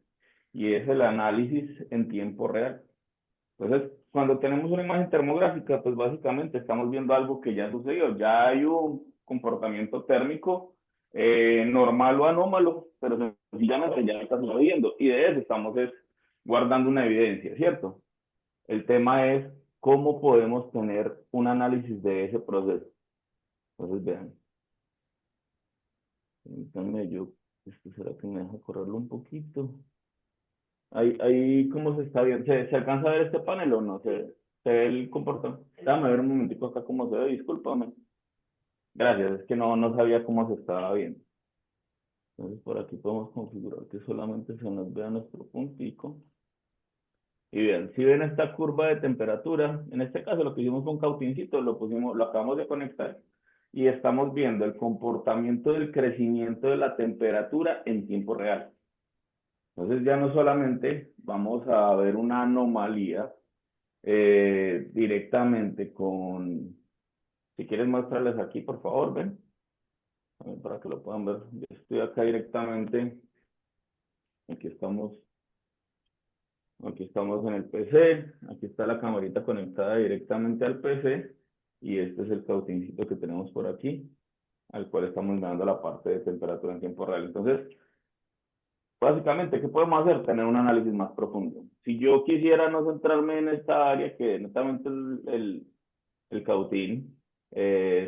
y es el análisis en tiempo real. Entonces, cuando tenemos una imagen termográfica, pues básicamente estamos viendo algo que ya sucedió. Ya hay un comportamiento térmico normal o anómalo, pero sencillamente ya está sucediendo. Y de eso estamos guardando una evidencia, ¿cierto? El tema es cómo podemos tener un análisis de ese proceso. Entonces, vean, permítanme yo, esto será que me deja correrlo un poquito. Ahí ¿cómo se está viendo? ¿Se alcanza a ver este panel o no? ¿Se ve el comportamiento? Déjame ver un momentico acá cómo se ve, discúlpame. Gracias, es que no sabía cómo se estaba viendo. Entonces por aquí podemos configurar que solamente se nos vea nuestro puntico. Y bien, si ven esta curva de temperatura, en este caso lo que hicimos fue un cautincito, lo acabamos de conectar y estamos viendo el comportamiento del crecimiento de la temperatura en tiempo real. Entonces ya no solamente vamos a ver una anomalía directamente con, si quieres mostrarles aquí, por favor, ven, para que lo puedan ver. Yo estoy acá directamente, aquí estamos, aquí estamos en el PC, aquí está la camarita conectada directamente al PC y este es el cautincito que tenemos por aquí, al cual estamos dando la parte de temperatura en tiempo real. Entonces, básicamente, ¿qué podemos hacer? Tener un análisis más profundo. Si yo quisiera no centrarme en esta área, que netamente el cautín,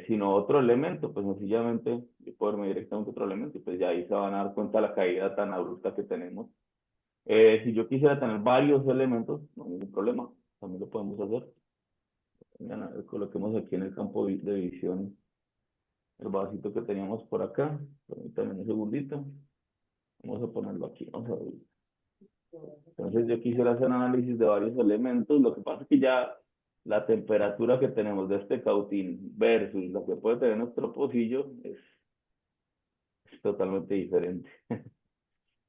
sino otro elemento, pues sencillamente yo puedo irme directamente a otro elemento y pues ya ahí se van a dar cuenta de la caída tan abrupta que tenemos. Si yo quisiera tener varios elementos, no hay ningún problema, también lo podemos hacer. Vengan, a ver, coloquemos aquí en el campo de visión el vasito que teníamos por acá. Permítanme un segundito. Vamos a ponerlo aquí, vamos a ver. Entonces yo quisiera hacer análisis de varios elementos. Lo que pasa es que ya la temperatura que tenemos de este cautín versus lo que puede tener nuestro pocillo es totalmente diferente.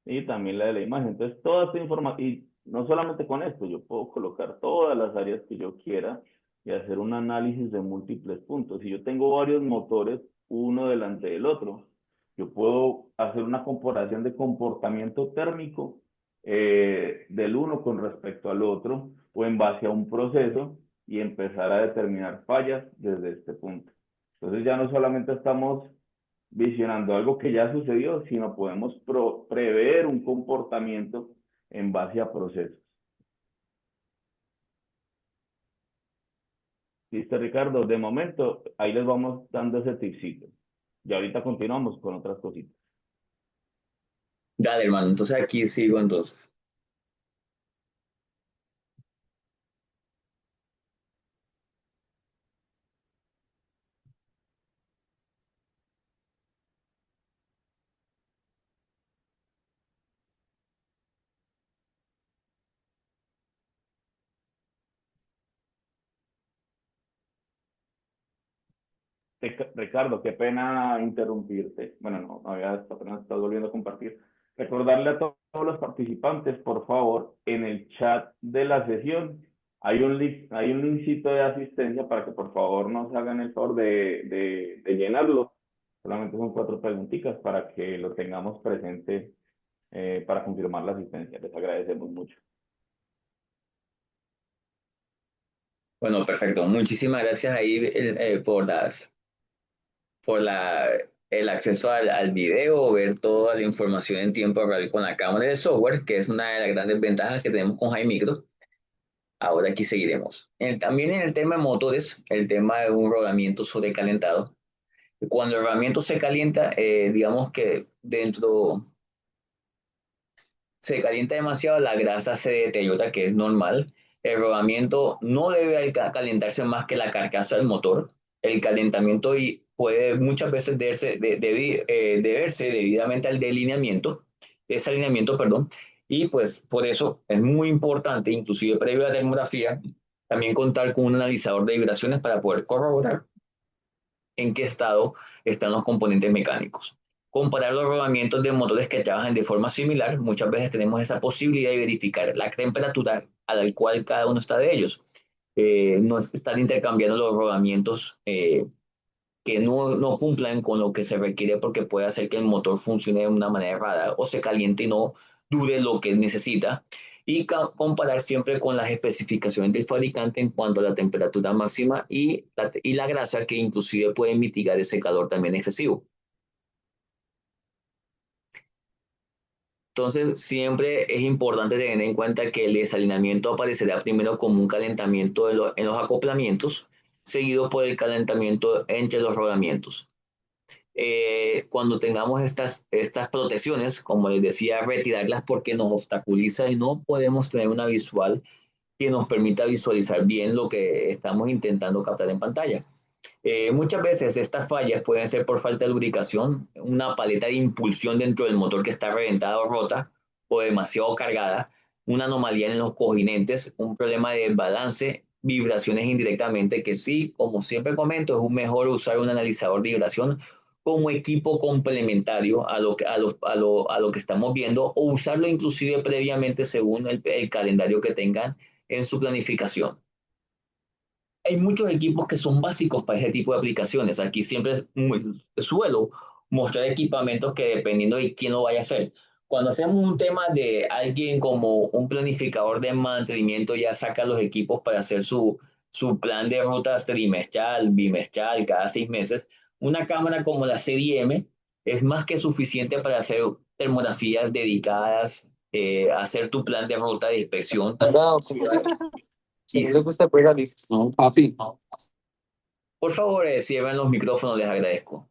Y también la de la imagen. Entonces toda esta información, y no solamente con esto, yo puedo colocar todas las áreas que yo quiera y hacer un análisis de múltiples puntos. Si yo tengo varios motores, uno delante del otro, yo puedo hacer una comparación de comportamiento térmico del uno con respecto al otro o en base a un proceso y empezar a determinar fallas desde este punto. Entonces ya no solamente estamos visionando algo que ya sucedió, sino podemos prever un comportamiento en base a procesos. ¿Listo, Ricardo? De momento, ahí les vamos dando ese tipcito. Y ahorita continuamos con otras cositas. Dale, hermano, entonces aquí sigo entonces. Ricardo, qué pena interrumpirte. Bueno, no, apenas estás volviendo a compartir. Recordarle a todos los participantes, por favor, en el chat de la sesión hay un linkcito de asistencia para que por favor nos hagan el favor de llenarlo. Solamente son 4 preguntitas para que lo tengamos presente para confirmar la asistencia. Les agradecemos mucho. Bueno, perfecto. Muchísimas gracias ahí por el acceso al video, ver toda la información en tiempo real con la cámara de software, que es una de las grandes ventajas que tenemos con Micro. Ahora aquí seguiremos. También en el tema de motores, el tema de un rodamiento sobrecalentado. Cuando el rodamiento se calienta, digamos que se calienta demasiado, la grasa se deteriora, que es normal. El rodamiento no debe calentarse más que la carcasa del motor. El calentamiento puede muchas veces deberse debidamente al desalineamiento, perdón. Y pues por eso es muy importante, inclusive previo a la termografía, también contar con un analizador de vibraciones para poder corroborar en qué estado están los componentes mecánicos. Comparar los rodamientos de motores que trabajan de forma similar, muchas veces tenemos esa posibilidad de verificar la temperatura a la cual cada uno está de ellos. No están intercambiando los rodamientos que no cumplan con lo que se requiere porque puede hacer que el motor funcione de una manera errada o se caliente y no dure lo que necesita. Y comparar siempre con las especificaciones del fabricante en cuanto a la temperatura máxima y la grasa, que inclusive puede mitigar ese calor también excesivo. Entonces, siempre es importante tener en cuenta que el desalineamiento aparecerá primero como un calentamiento en los acoplamientos, seguido por el calentamiento entre los rodamientos. Cuando tengamos estas protecciones, como les decía, retirarlas porque nos obstaculiza y no podemos tener una visual que nos permita visualizar bien lo que estamos intentando captar en pantalla. Muchas veces estas fallas pueden ser por falta de lubricación, una paleta de impulsión dentro del motor que está reventada o rota o demasiado cargada, una anomalía en los cojinentes, un problema de balance, vibraciones indirectamente, que sí, como siempre comento, es mejor usar un analizador de vibración como equipo complementario a lo que estamos viendo o usarlo inclusive previamente según el calendario que tengan en su planificación. Hay muchos equipos que son básicos para ese tipo de aplicaciones. Aquí siempre suelo mostrar equipamientos que dependiendo de quién lo vaya a hacer. Cuando hacemos un tema de alguien como un planificador de mantenimiento, ya saca los equipos para hacer su plan de rutas trimestral, bimestral, cada 6 meses. Una cámara como la serie M es más que suficiente para hacer termografías dedicadas, hacer tu plan de ruta de inspección. No, si no le gusta, pues listo. No, papi. Por favor, cierren los micrófonos, les agradezco.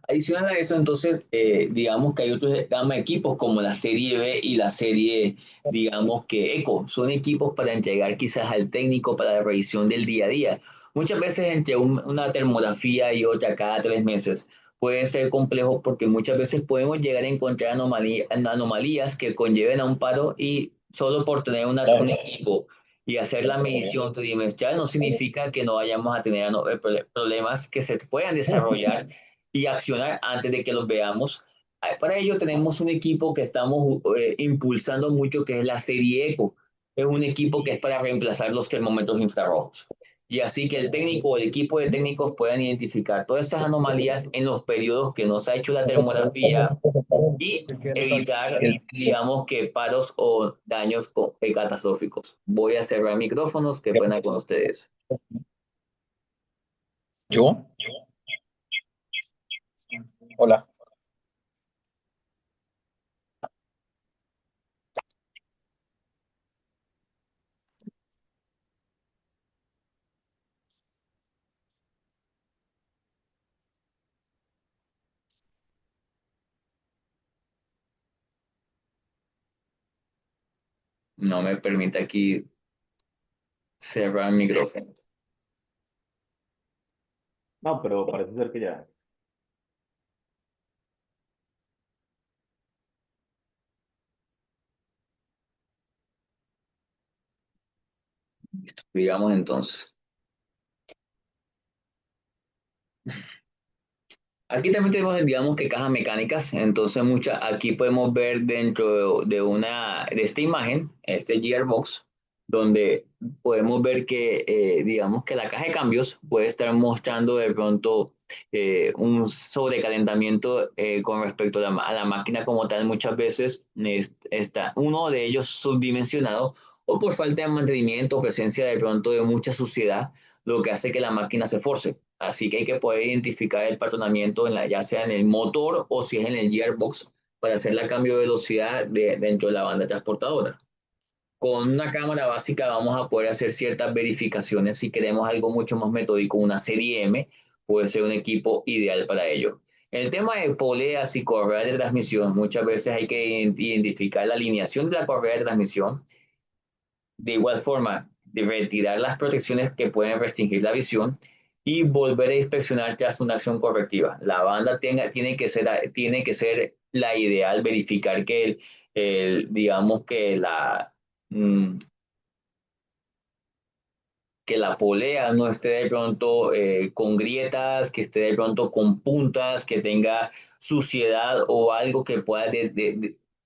Adicional a eso, entonces, digamos que hay otros gama de equipos como la serie B y la serie, digamos que Eco. Son equipos para entregar quizás al técnico para la revisión del día a día. Muchas veces entre una termografía y otra cada 3 meses puede ser complejo porque muchas veces podemos llegar a encontrar anomalías que conlleven a un paro y solo por tener un equipo y hacer la medición trimestral no significa que no vayamos a tener problemas que se puedan desarrollar y accionar antes de que los veamos. Para ello tenemos un equipo que estamos impulsando mucho, que es la serie ECO. Es un equipo que es para reemplazar los termómetros infrarrojos. Y así que el técnico o el equipo de técnicos puedan identificar todas esas anomalías en los periodos que no se ha hecho la termografía y evitar, digamos, que paros o daños catastróficos. Voy a cerrar micrófonos, qué pena con ustedes. ¿Yo? Hola. No me permite aquí cerrar el micrófono. No, pero parece ser que ya. Listo, digamos entonces. Aquí también tenemos, digamos que cajas mecánicas, entonces aquí podemos ver dentro de esta imagen, este gearbox, donde podemos ver que, digamos que la caja de cambios puede estar mostrando de pronto un sobrecalentamiento con respecto a la máquina como tal. Muchas veces está uno de ellos subdimensionado o por falta de mantenimiento o presencia de pronto de mucha suciedad, lo que hace que la máquina se force. Así que hay que poder identificar el patronamiento ya sea en el motor o si es en el gearbox para hacer la cambio de velocidad dentro de la banda transportadora. Con una cámara básica vamos a poder hacer ciertas verificaciones. Si queremos algo mucho más metódico, una serie M puede ser un equipo ideal para ello. En el tema de poleas y correas de transmisión, muchas veces hay que identificar la alineación de la correa de transmisión. De igual forma, de retirar las protecciones que pueden restringir la visión y volver a inspeccionar tras una acción correctiva. La banda tiene que ser la ideal, verificar que digamos mm, que la polea no esté de pronto con grietas, que esté de pronto con puntas, que tenga suciedad o algo que pueda,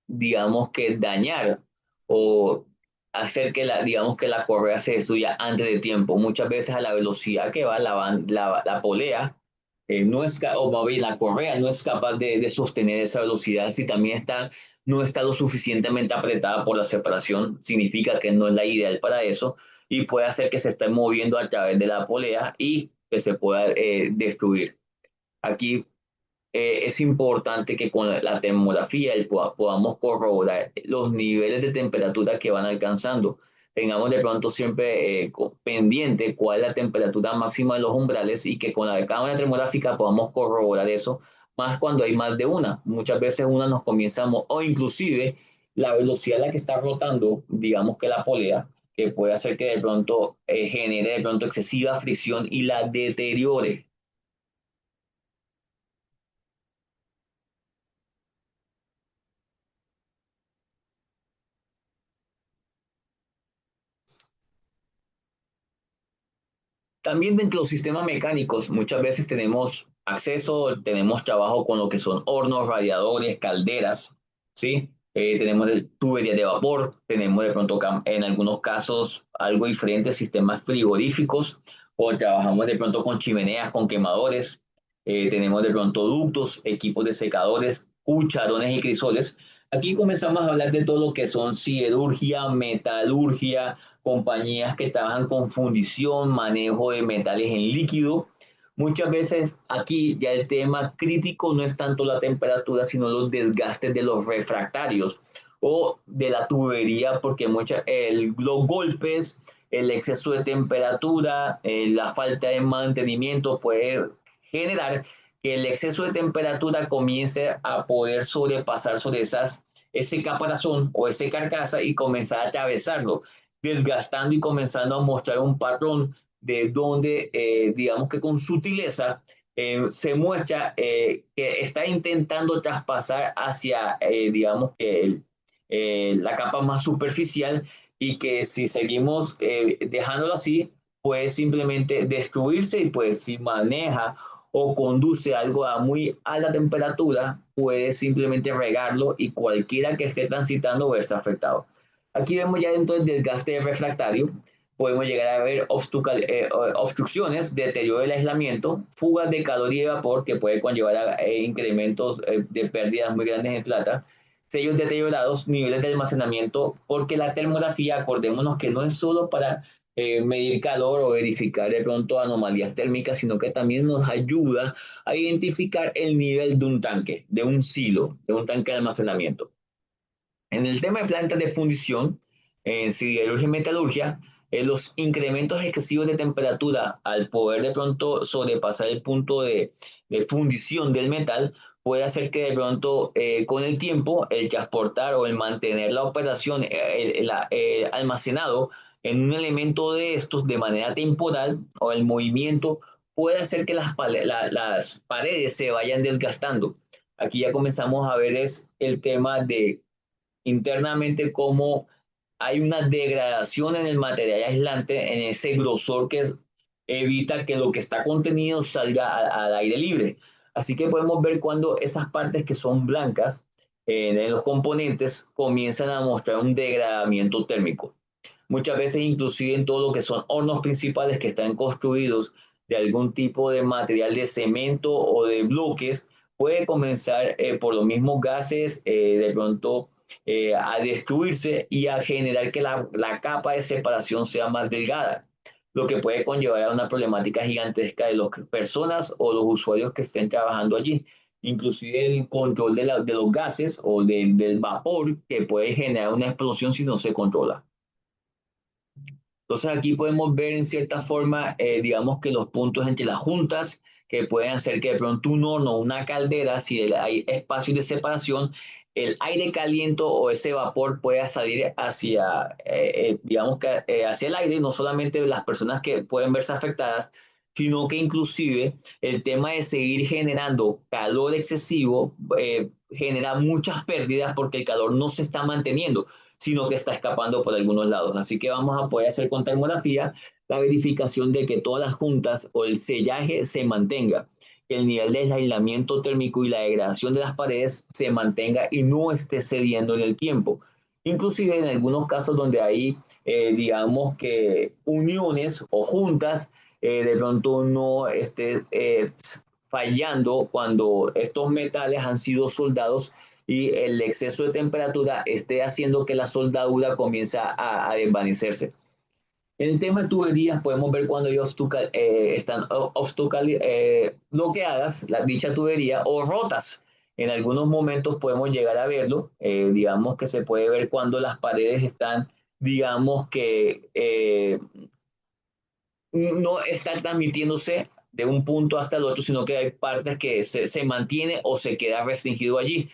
digamos que dañar o hacer que digamos que la correa se destruya antes de tiempo. Muchas veces a la velocidad que va la polea, no es, o más bien la correa no es capaz de sostener esa velocidad. Si también no está lo suficientemente apretada por la separación, significa que no es la ideal para eso y puede hacer que se esté moviendo a través de la polea y que se pueda destruir. Aquí es importante que con la termografía podamos corroborar los niveles de temperatura que van alcanzando. Tengamos de pronto siempre pendiente cuál es la temperatura máxima de los umbrales y que con la cámara termográfica podamos corroborar eso, más cuando hay más de una. Muchas veces una nos comienza o inclusive la velocidad a la que está rotando, digamos que la polea, que puede hacer que de pronto genere de pronto excesiva fricción y la deteriore. También dentro de los sistemas mecánicos muchas veces tenemos trabajo con lo que son hornos, radiadores, calderas, ¿sí? Tenemos tuberías de vapor, tenemos de pronto en algunos casos algo diferente, sistemas frigoríficos, o trabajamos de pronto con chimeneas, con quemadores, tenemos de pronto ductos, equipos de secadores, cucharones y crisoles. Aquí comenzamos a hablar de todo lo que son siderurgia, metalurgia, compañías que trabajan con fundición, manejo de metales en líquido. Muchas veces aquí ya el tema crítico no es tanto la temperatura, sino los desgastes de los refractarios o de la tubería, porque los golpes, el exceso de temperatura, la falta de mantenimiento puede generar que el exceso de temperatura comience a poder sobrepasar sobre ese caparazón o ese carcasa y comenzar a atravesarlo desgastando y comenzando a mostrar un patrón de donde, digamos que con sutileza, se muestra que está intentando traspasar hacia, digamos que la capa más superficial y que si seguimos dejándolo así, puede simplemente destruirse y pues si maneja o conduce algo a muy alta temperatura, puede simplemente regarlo y cualquiera que esté transitando verse afectado. Aquí vemos ya dentro del desgaste refractario, podemos llegar a ver obstrucciones, deterioro del aislamiento, fugas de calor y de vapor que puede conllevar a incrementos de pérdidas muy grandes en plata, sellos deteriorados, niveles de almacenamiento, porque la termografía, acordémonos que no es solo para medir calor o verificar de pronto anomalías térmicas, sino que también nos ayuda a identificar el nivel de un tanque, de un silo, de un tanque de almacenamiento. En el tema de plantas de fundición, en siderurgia y metalurgia, los incrementos excesivos de temperatura al poder de pronto sobrepasar el punto de fundición del metal puede hacer que de pronto con el tiempo el transportar o el mantener la operación almacenado en un elemento de estos de manera temporal o el movimiento puede hacer que las paredes se vayan desgastando. Aquí ya comenzamos a ver es el tema de internamente cómo hay una degradación en el material aislante, en ese grosor que evita que lo que está contenido salga al aire libre. Así que podemos ver cuando esas partes que son blancas en los componentes comienzan a mostrar un degradamiento térmico. Muchas veces inclusive en todo lo que son hornos principales que están construidos de algún tipo de material de cemento o de bloques, puede comenzar por los mismos gases de pronto a destruirse y a generar que la capa de separación sea más delgada, lo que puede conllevar a una problemática gigantesca de las personas o los usuarios que estén trabajando allí. Inclusive el control de los gases o del vapor que puede generar una explosión si no se controla. Entonces aquí podemos ver en cierta forma, digamos que los puntos entre las juntas que pueden hacer que de pronto un horno o una caldera, si hay espacios de separación, el aire caliente o ese vapor pueda salir hacia, digamos que hacia el aire, no solamente las personas que pueden verse afectadas, sino que inclusive el tema de seguir generando calor excesivo genera muchas pérdidas porque el calor no se está manteniendo, sino que está escapando por algunos lados. Así que vamos a poder hacer con termografía la verificación de que todas las juntas o el sellaje se mantenga, que el nivel de aislamiento térmico y la degradación de las paredes se mantenga y no esté cediendo en el tiempo. Inclusive en algunos casos donde hay, digamos que uniones o juntas, de pronto no esté fallando cuando estos metales han sido soldados y el exceso de temperatura esté haciendo que la soldadura comience a desvanecerse. En el tema de tuberías podemos ver cuando ellos están bloqueadas, dicha tubería, o rotas. En algunos momentos podemos llegar a verlo, digamos que se puede ver cuando las paredes están, digamos que no están transmitiéndose de un punto hasta el otro, sino que hay partes que se mantiene o se queda restringido allí,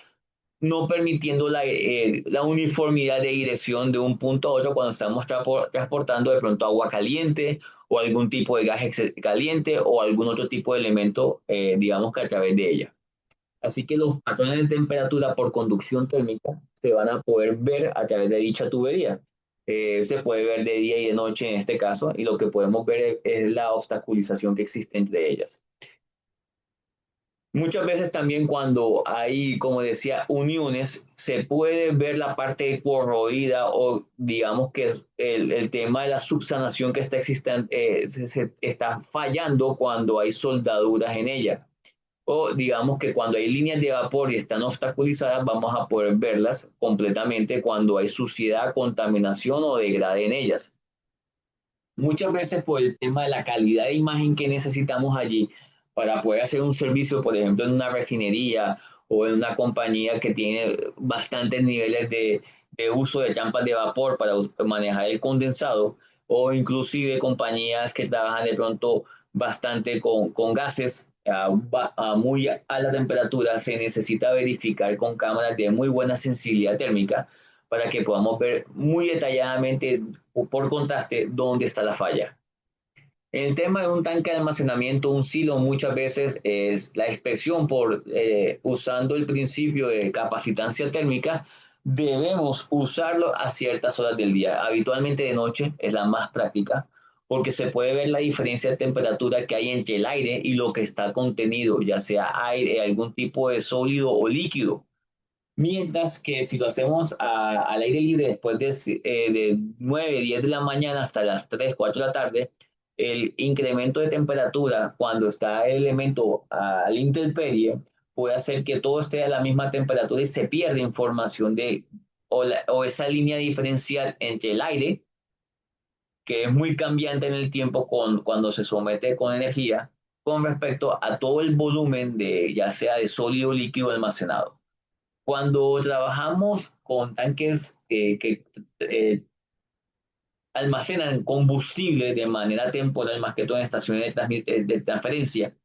no permitiendo la uniformidad de dirección de un punto a otro cuando estamos transportando de pronto agua caliente o algún tipo de gas caliente o algún otro tipo de elemento, digamos que a través de ella. Así que los patrones de temperatura por conducción térmica se van a poder ver a través de dicha tubería. Se puede ver de día y de noche en este caso, y lo que podemos ver es la obstaculización que existe entre ellas. Muchas veces también cuando hay, como decía, uniones, se puede ver la parte corroída o digamos que el tema de la subsanación que está existente, se está fallando cuando hay soldaduras en ella. O digamos que cuando hay líneas de vapor y están obstaculizadas, vamos a poder verlas completamente cuando hay suciedad, contaminación o degrade en ellas. Muchas veces por el tema de la calidad de imagen que necesitamos allí para poder hacer un servicio, por ejemplo, en una refinería o en una compañía que tiene bastantes niveles de uso de champas de vapor para manejar el condensado, o inclusive compañías que trabajan de pronto bastante con gases a muy alta temperatura, se necesita verificar con cámaras de muy buena sensibilidad térmica para que podamos ver muy detalladamente por contraste dónde está la falla. En el tema de un tanque de almacenamiento, un silo, muchas veces es la inspección por usando el principio de capacitancia térmica, debemos usarlo a ciertas horas del día. Habitualmente de noche es la más práctica porque se puede ver la diferencia de temperatura que hay entre el aire y lo que está contenido, ya sea aire, algún tipo de sólido o líquido. Mientras que si lo hacemos al aire libre después de 9, 10 de la mañana hasta las 3, 4 de la tarde, el incremento de temperatura cuando está el elemento a la intemperie puede hacer que todo esté a la misma temperatura y se pierde información o esa línea diferencial entre el aire, que es muy cambiante en el tiempo cuando se somete con energía, con respecto a todo el volumen de ya sea de sólido o líquido almacenado. Cuando trabajamos con tanques que almacenan combustible de manera temporal, más que todo en estaciones de transferencia,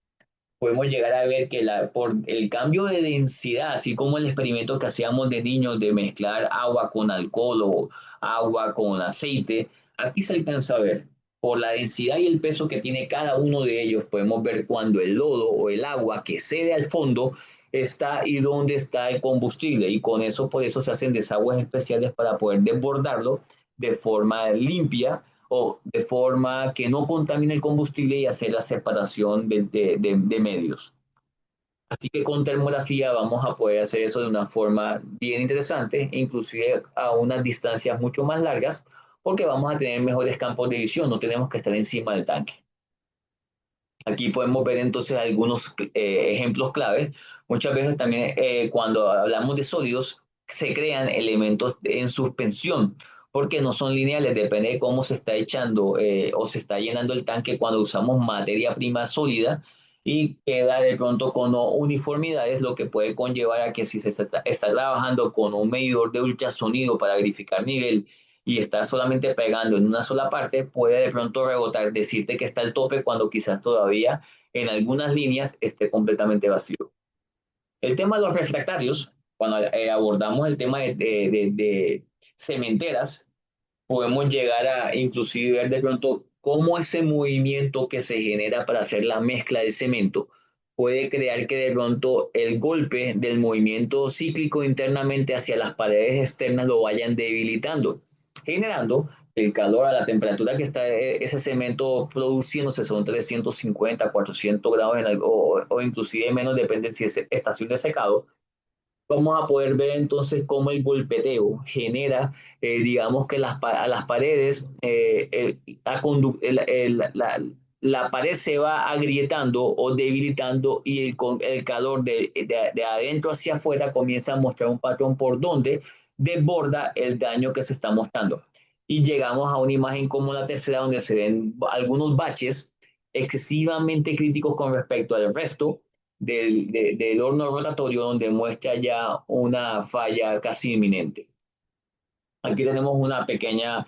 podemos llegar a ver que por el cambio de densidad, así como el experimento que hacíamos de niños de mezclar agua con alcohol o agua con aceite, aquí se alcanza a ver. Por la densidad y el peso que tiene cada uno de ellos, podemos ver cuando el lodo o el agua que cede al fondo está y dónde está el combustible. Y con eso, por eso se hacen desagües especiales para poder desbordarlo de forma limpia o de forma que no contamine el combustible y hacer la separación de medios. Así que con termografía vamos a poder hacer eso de una forma bien interesante, inclusive a unas distancias mucho más largas, porque vamos a tener mejores campos de visión, no tenemos que estar encima del tanque. Aquí podemos ver entonces algunos ejemplos claves. Muchas veces también cuando hablamos de sólidos se crean elementos en suspensión porque no son lineales, depende de cómo se está echando o se está llenando el tanque cuando usamos materia prima sólida y queda de pronto con no uniformidades, lo que puede conllevar a que si se está trabajando con un medidor de ultrasonido para verificar nivel y estar solamente pegando en una sola parte, puede de pronto rebotar, decirte que está al tope cuando quizás todavía en algunas líneas esté completamente vacío. El tema de los refractarios, cuando abordamos el tema de cementeras, podemos llegar a inclusive ver de pronto cómo ese movimiento que se genera para hacer la mezcla de cemento puede crear que de pronto el golpe del movimiento cíclico internamente hacia las paredes externas lo vayan debilitando, generando el calor a la temperatura que está ese cemento produciéndose son 350, 400 grados o inclusive menos, depende si es estación de secado. Vamos a poder ver entonces cómo el golpeteo genera, digamos que a las paredes, la pared se va agrietando o debilitando y el calor de adentro hacia afuera comienza a mostrar un patrón por donde desborda el daño que se está mostrando. Y llegamos a una imagen como la tercera donde se ven algunos baches excesivamente críticos con respecto al resto del horno rotatorio donde muestra ya una falla casi inminente. Aquí tenemos una pequeña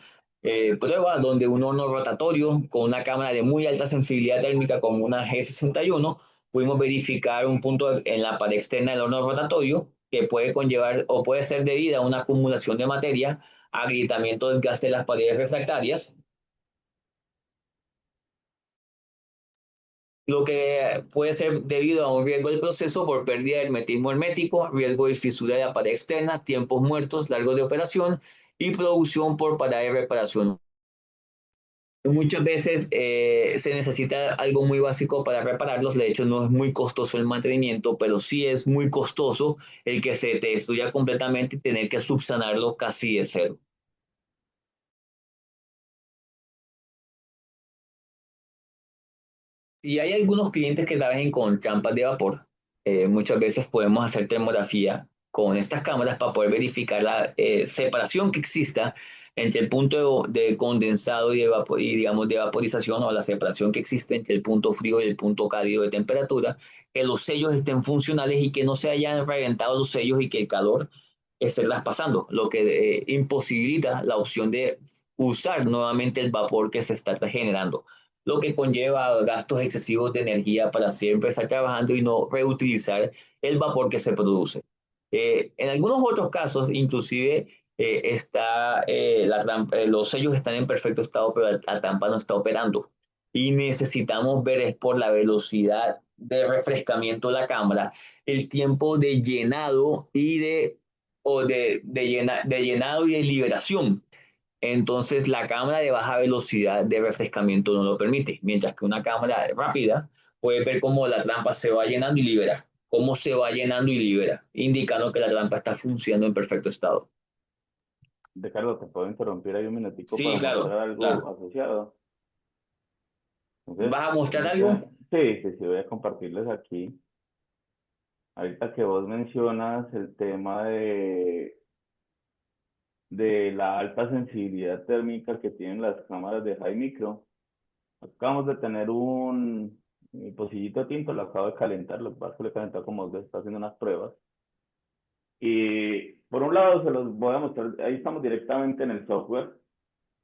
prueba donde un horno rotatorio con una cámara de muy alta sensibilidad térmica como una G61 pudimos verificar un punto en la pared externa del horno rotatorio que puede conllevar o puede ser debida a una acumulación de materia, agrietamiento del gas de las paredes refractarias, lo que puede ser debido a un riesgo del proceso por pérdida de hermetismo hermético, riesgo de fisura de la pared externa, tiempos muertos, largos de operación y producción por parada de reparación. Muchas veces se necesita algo muy básico para repararlos, de hecho no es muy costoso el mantenimiento, pero sí es muy costoso el que se te destruya completamente y tener que subsanarlo casi de cero. Si hay algunos clientes que trabajen con trampas de vapor, muchas veces podemos hacer termografía con estas cámaras para poder verificar la separación que exista entre el punto de condensado y digamos de vaporización o la separación que existe entre el punto frío y el punto cálido de temperatura, que los sellos estén funcionales y que no se hayan reventado los sellos y que el calor esté traspasando, lo que imposibilita la opción de usar nuevamente el vapor que se está generando, lo que conlleva gastos excesivos de energía para siempre estar trabajando y no reutilizar el vapor que se produce. En algunos otros casos, inclusive, los sellos están en perfecto estado, pero la trampa no está operando. Y necesitamos ver es por la velocidad de refrescamiento de la cámara, el tiempo de llenado de llenado y de liberación. Entonces la cámara de baja velocidad de refrescamiento no lo permite, mientras que una cámara rápida puede ver cómo la trampa se va llenando y libera, cómo se va llenando y libera, indicando que la trampa está funcionando en perfecto estado. Ricardo, ¿te puedo interrumpir ahí un minutico Sí, para claro, mostrar algo claro. asociado? Entonces, ¿Vas a mostrar algo? ahorita, sí, sí, sí, voy a compartirles aquí. Ahorita que vos mencionas el tema de la alta sensibilidad térmica que tienen las cámaras de high micro, acabamos de tener mi pocillito de tinto, lo acabo de calentar, lo que pasa es que lo he calentado como dos veces, está haciendo unas pruebas. Y por un lado se los voy a mostrar, ahí estamos directamente en el software.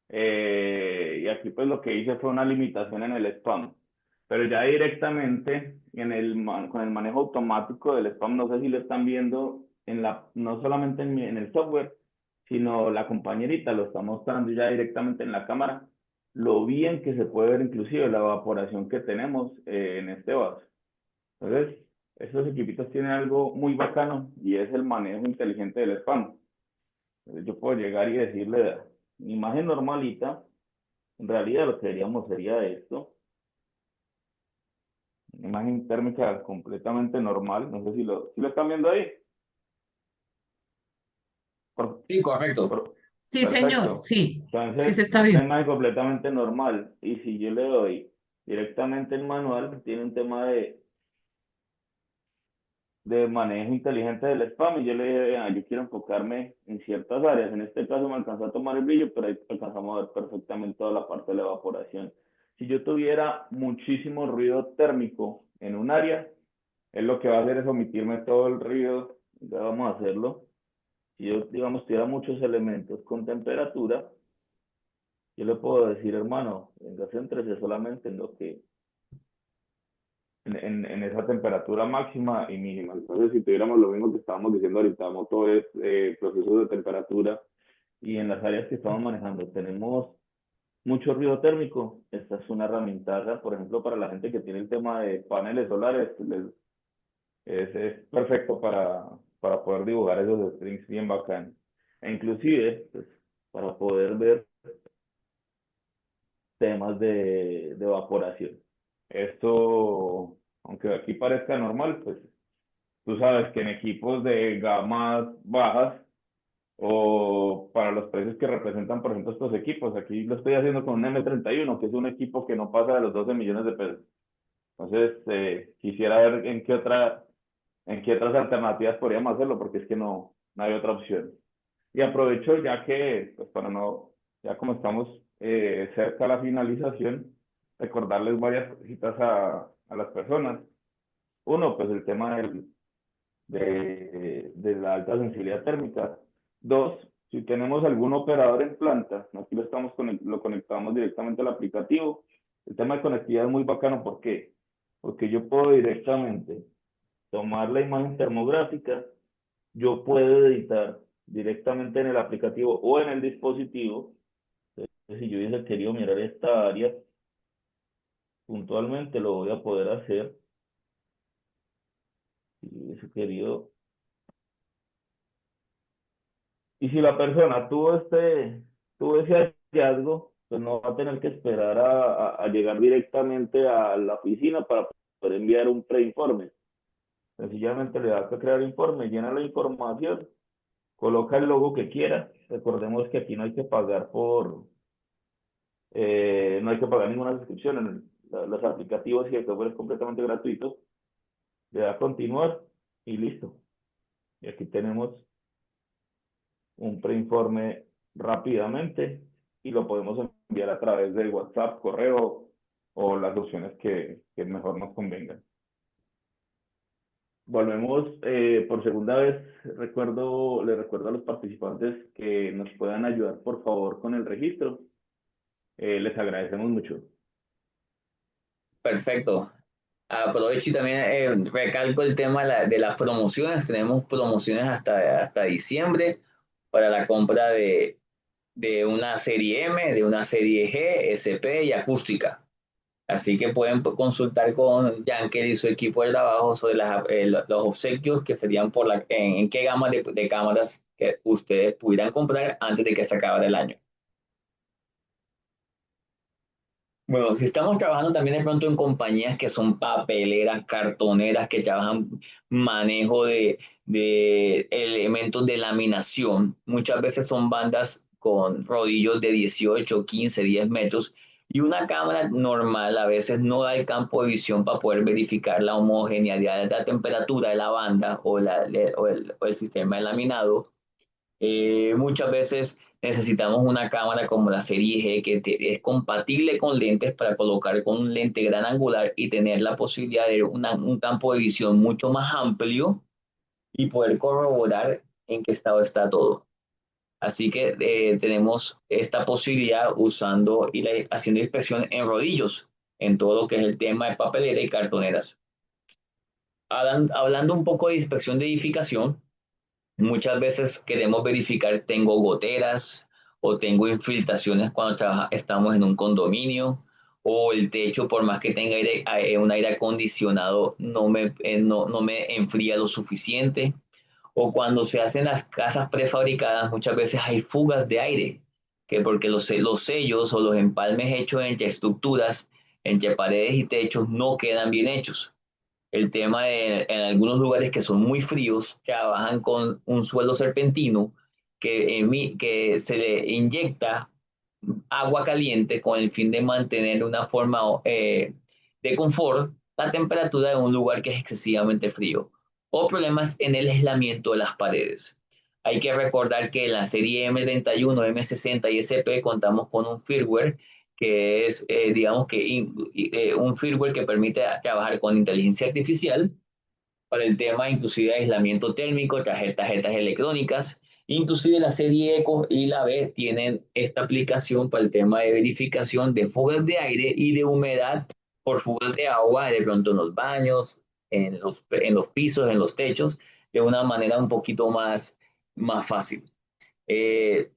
Y aquí pues lo que hice fue una limitación en el spam. Pero ya directamente con el manejo automático del spam, no sé si lo están viendo no solamente en el software, sino la compañerita lo está mostrando ya directamente en la cámara, lo bien que se puede ver inclusive la evaporación que tenemos en este vaso. Entonces, estos equipitos tienen algo muy bacano y es el manejo inteligente del spam. Entonces, yo puedo llegar y decirle imagen normalita, en realidad lo que veríamos sería esto. Una imagen térmica completamente normal. No sé si lo están viendo ahí. Sí, correcto. Sí, señor, Perfecto. sí, sí se Entonces, está esta viendo. imagen completamente normal. Y si yo le doy directamente el manual, tiene un tema de manejo inteligente del spam. Y yo le dije, yo quiero enfocarme en ciertas áreas. En este caso me alcanzó a tomar el brillo, pero ahí alcanzamos a ver perfectamente toda la parte de la evaporación. Si yo tuviera muchísimo ruido térmico en un área, él lo que va a hacer es omitirme todo el ruido. Ya vamos a hacerlo. Si yo, digamos, tuviera muchos elementos con temperatura, yo le puedo decir, hermano, venga, céntrese solamente en lo que, en esa temperatura máxima y mínima. Entonces, si tuviéramos lo mismo que estábamos diciendo ahorita, motores, procesos de temperatura, y en las áreas que estamos manejando tenemos mucho ruido térmico, esta es una herramienta, por ejemplo, para la gente que tiene el tema de paneles solares, es perfecto para poder dibujar esos strings bien bacán. E inclusive, pues, para poder ver temas de evaporación. Esto, aunque aquí parezca normal, pues tú sabes que en equipos de gamas bajas o para los precios que representan, por ejemplo, estos equipos, aquí lo estoy haciendo con un M31, que es un equipo que no pasa de los 12 millones de pesos. Entonces, quisiera ver en qué otras alternativas podríamos hacerlo, porque es que no hay otra opción. Y aprovecho ya que, pues para no, ya como estamos cerca a la finalización, recordarles varias cositas a las personas. Uno, pues el tema de la alta sensibilidad térmica. Dos, si tenemos algún operador en planta, aquí lo conectamos directamente al aplicativo. El tema de conectividad es muy bacano, ¿por qué? Porque yo puedo directamente tomar la imagen termográfica, yo puedo editar directamente en el aplicativo o en el dispositivo. Entonces, si yo hubiese querido mirar esta área puntualmente, lo voy a poder hacer. Si hubiese querido. Y si la persona tuvo ese hallazgo, pues no va a tener que esperar a llegar directamente a la oficina para poder enviar un preinforme. Sencillamente le da que crear informe, llena la información, coloca el logo que quiera. Recordemos que aquí no hay que pagar no hay que pagar ninguna suscripción. Los aplicativos y el software es completamente gratuito. Le da a continuar y listo. Y aquí tenemos un preinforme rápidamente y lo podemos enviar a través de WhatsApp, correo o las opciones que mejor nos convengan. Volvemos por segunda vez. Le recuerdo a los participantes que nos puedan ayudar, por favor, con el registro. Les agradecemos mucho. Perfecto. Aprovecho y también recalco el tema de las promociones. Tenemos promociones hasta diciembre para la compra de una serie M, de una serie G, SP y acústica. Así que pueden consultar con Yankel y su equipo de trabajo sobre los obsequios que serían en qué gama de cámaras que ustedes pudieran comprar antes de que se acabara el año. Bueno, si estamos trabajando también de pronto en compañías que son papeleras, cartoneras, que trabajan manejo de elementos de laminación, muchas veces son bandas con rodillos de 18, 15, 10 metros y una cámara normal a veces no da el campo de visión para poder verificar la homogeneidad de la temperatura de la banda o el sistema de laminado. Muchas veces necesitamos una cámara como la serie G es compatible con lentes para colocar con un lente gran angular y tener la posibilidad de un campo de visión mucho más amplio y poder corroborar en qué estado está todo. Así que tenemos esta posibilidad haciendo inspección en rodillos, en todo lo que es el tema de papelera y cartoneras. Hablando un poco de inspección de edificación, muchas veces queremos verificar, tengo goteras o tengo infiltraciones cuando estamos en un condominio o el techo, por más que tenga un aire acondicionado, no me enfría lo suficiente. O cuando se hacen las casas prefabricadas, muchas veces hay fugas de aire. que porque los sellos o los empalmes hechos entre estructuras, entre paredes y techos, no quedan bien hechos. El tema de en algunos lugares que son muy fríos, trabajan con un suelo serpentino que se le inyecta agua caliente con el fin de mantener una forma de confort la temperatura de un lugar que es excesivamente frío, o problemas en el aislamiento de las paredes. Hay que recordar que en la serie M31, M60 y SP contamos con un firmware que es, digamos que un firmware que permite trabajar con inteligencia artificial para el tema inclusive de aislamiento térmico, tarjetas electrónicas. Inclusive la serie ECO y la B tienen esta aplicación para el tema de verificación de fugas de aire y de humedad por fugas de agua, de pronto en los baños, en los pisos, en los techos, de una manera un poquito más fácil.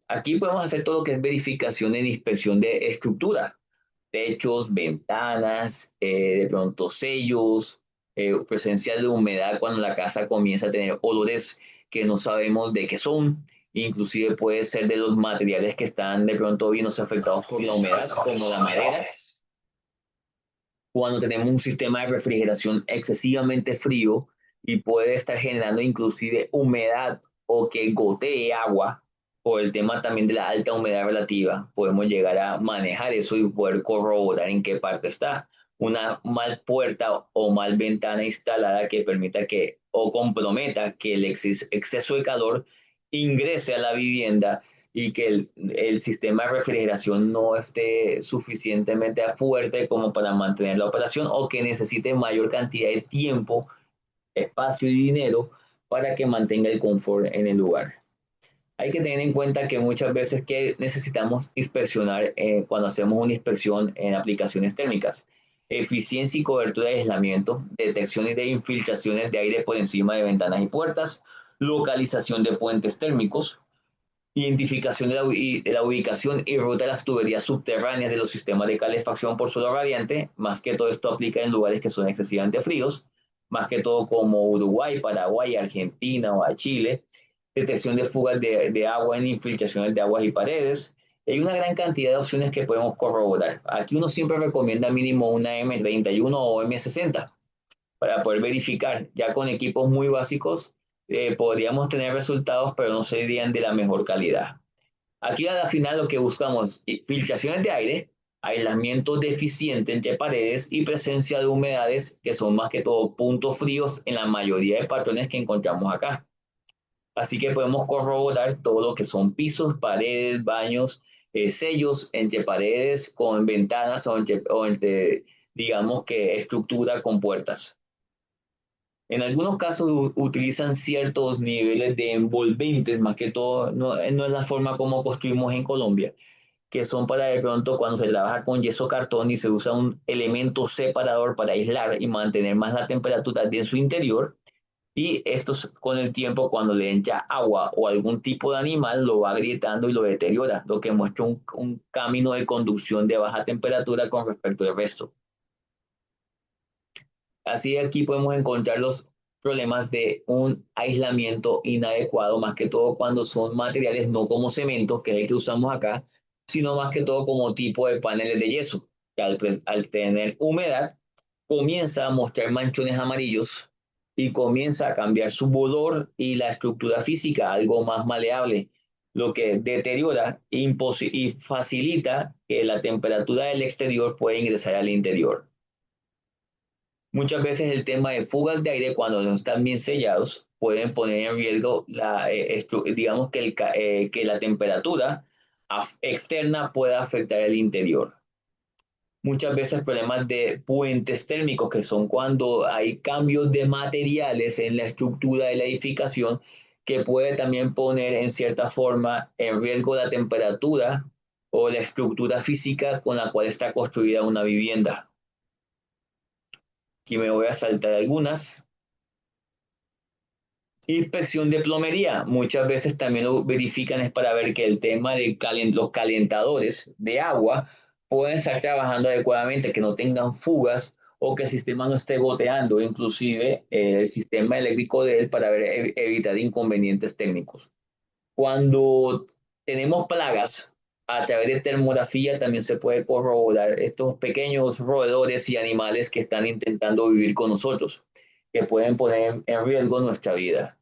Aquí podemos hacer todo lo que es verificación e inspección de estructura, techos, ventanas, de pronto sellos, presencia de humedad cuando la casa comienza a tener olores que no sabemos de qué son. Inclusive puede ser de los materiales que están de pronto viéndose afectados por la humedad, como la madera. Cuando tenemos un sistema de refrigeración excesivamente frío y puede estar generando inclusive humedad o que gotee agua, por el tema también de la alta humedad relativa, podemos llegar a manejar eso y poder corroborar en qué parte está. Una mal puerta o mal ventana instalada que permita que o comprometa que el exceso de calor ingrese a la vivienda y que el sistema de refrigeración no esté suficientemente fuerte como para mantener la operación o que necesite mayor cantidad de tiempo, espacio y dinero para que mantenga el confort en el lugar. Hay que tener en cuenta que muchas veces que necesitamos inspeccionar cuando hacemos una inspección en aplicaciones térmicas. Eficiencia y cobertura de aislamiento, detección de infiltraciones de aire por encima de ventanas y puertas, localización de puentes térmicos, identificación de la ubicación y ruta de las tuberías subterráneas de los sistemas de calefacción por suelo radiante, más que todo esto aplica en lugares que son excesivamente fríos, más que todo como Uruguay, Paraguay, Argentina o a Chile, detección de fugas de agua en infiltraciones de aguas y paredes. Hay una gran cantidad de opciones que podemos corroborar. Aquí uno siempre recomienda mínimo una M31 o M60 para poder verificar. Ya con equipos muy básicos podríamos tener resultados, pero no serían de la mejor calidad. Aquí a la final lo que buscamos es filtraciones de aire, aislamiento deficiente entre paredes y presencia de humedades que son más que todo puntos fríos en la mayoría de patrones que encontramos acá. Así que podemos corroborar todo lo que son pisos, paredes, baños, sellos entre paredes con ventanas o entre digamos que estructura con puertas. En algunos casos utilizan ciertos niveles de envolventes, más que todo, no es la forma como construimos en Colombia, que son para de pronto cuando se trabaja con yeso cartón y se usa un elemento separador para aislar y mantener más la temperatura de su interior. Y estos con el tiempo, cuando le entra agua o algún tipo de animal, lo va agrietando y lo deteriora, lo que muestra un camino de conducción de baja temperatura con respecto al resto. Así aquí podemos encontrar los problemas de un aislamiento inadecuado, más que todo cuando son materiales no como cemento, que es el que usamos acá, sino más que todo como tipo de paneles de yeso, que al tener humedad comienza a mostrar manchones amarillos y comienza a cambiar su olor y la estructura física, algo más maleable, lo que deteriora y facilita que la temperatura del exterior pueda ingresar al interior. Muchas veces el tema de fugas de aire cuando no están bien sellados pueden poner en riesgo digamos que la temperatura externa pueda afectar el interior. Muchas veces problemas de puentes térmicos, que son cuando hay cambios de materiales en la estructura de la edificación, que puede también poner en cierta forma en riesgo la temperatura o la estructura física con la cual está construida una vivienda. Aquí me voy a saltar algunas. Inspección de plomería. Muchas veces también lo verifican es para ver que el tema de los calentadores de agua pueden estar trabajando adecuadamente, que no tengan fugas o que el sistema no esté goteando, inclusive el sistema eléctrico de él para evitar inconvenientes técnicos. Cuando tenemos plagas A través de termografía también se puede corroborar estos pequeños roedores y animales que están intentando vivir con nosotros, que pueden poner en riesgo nuestra vida.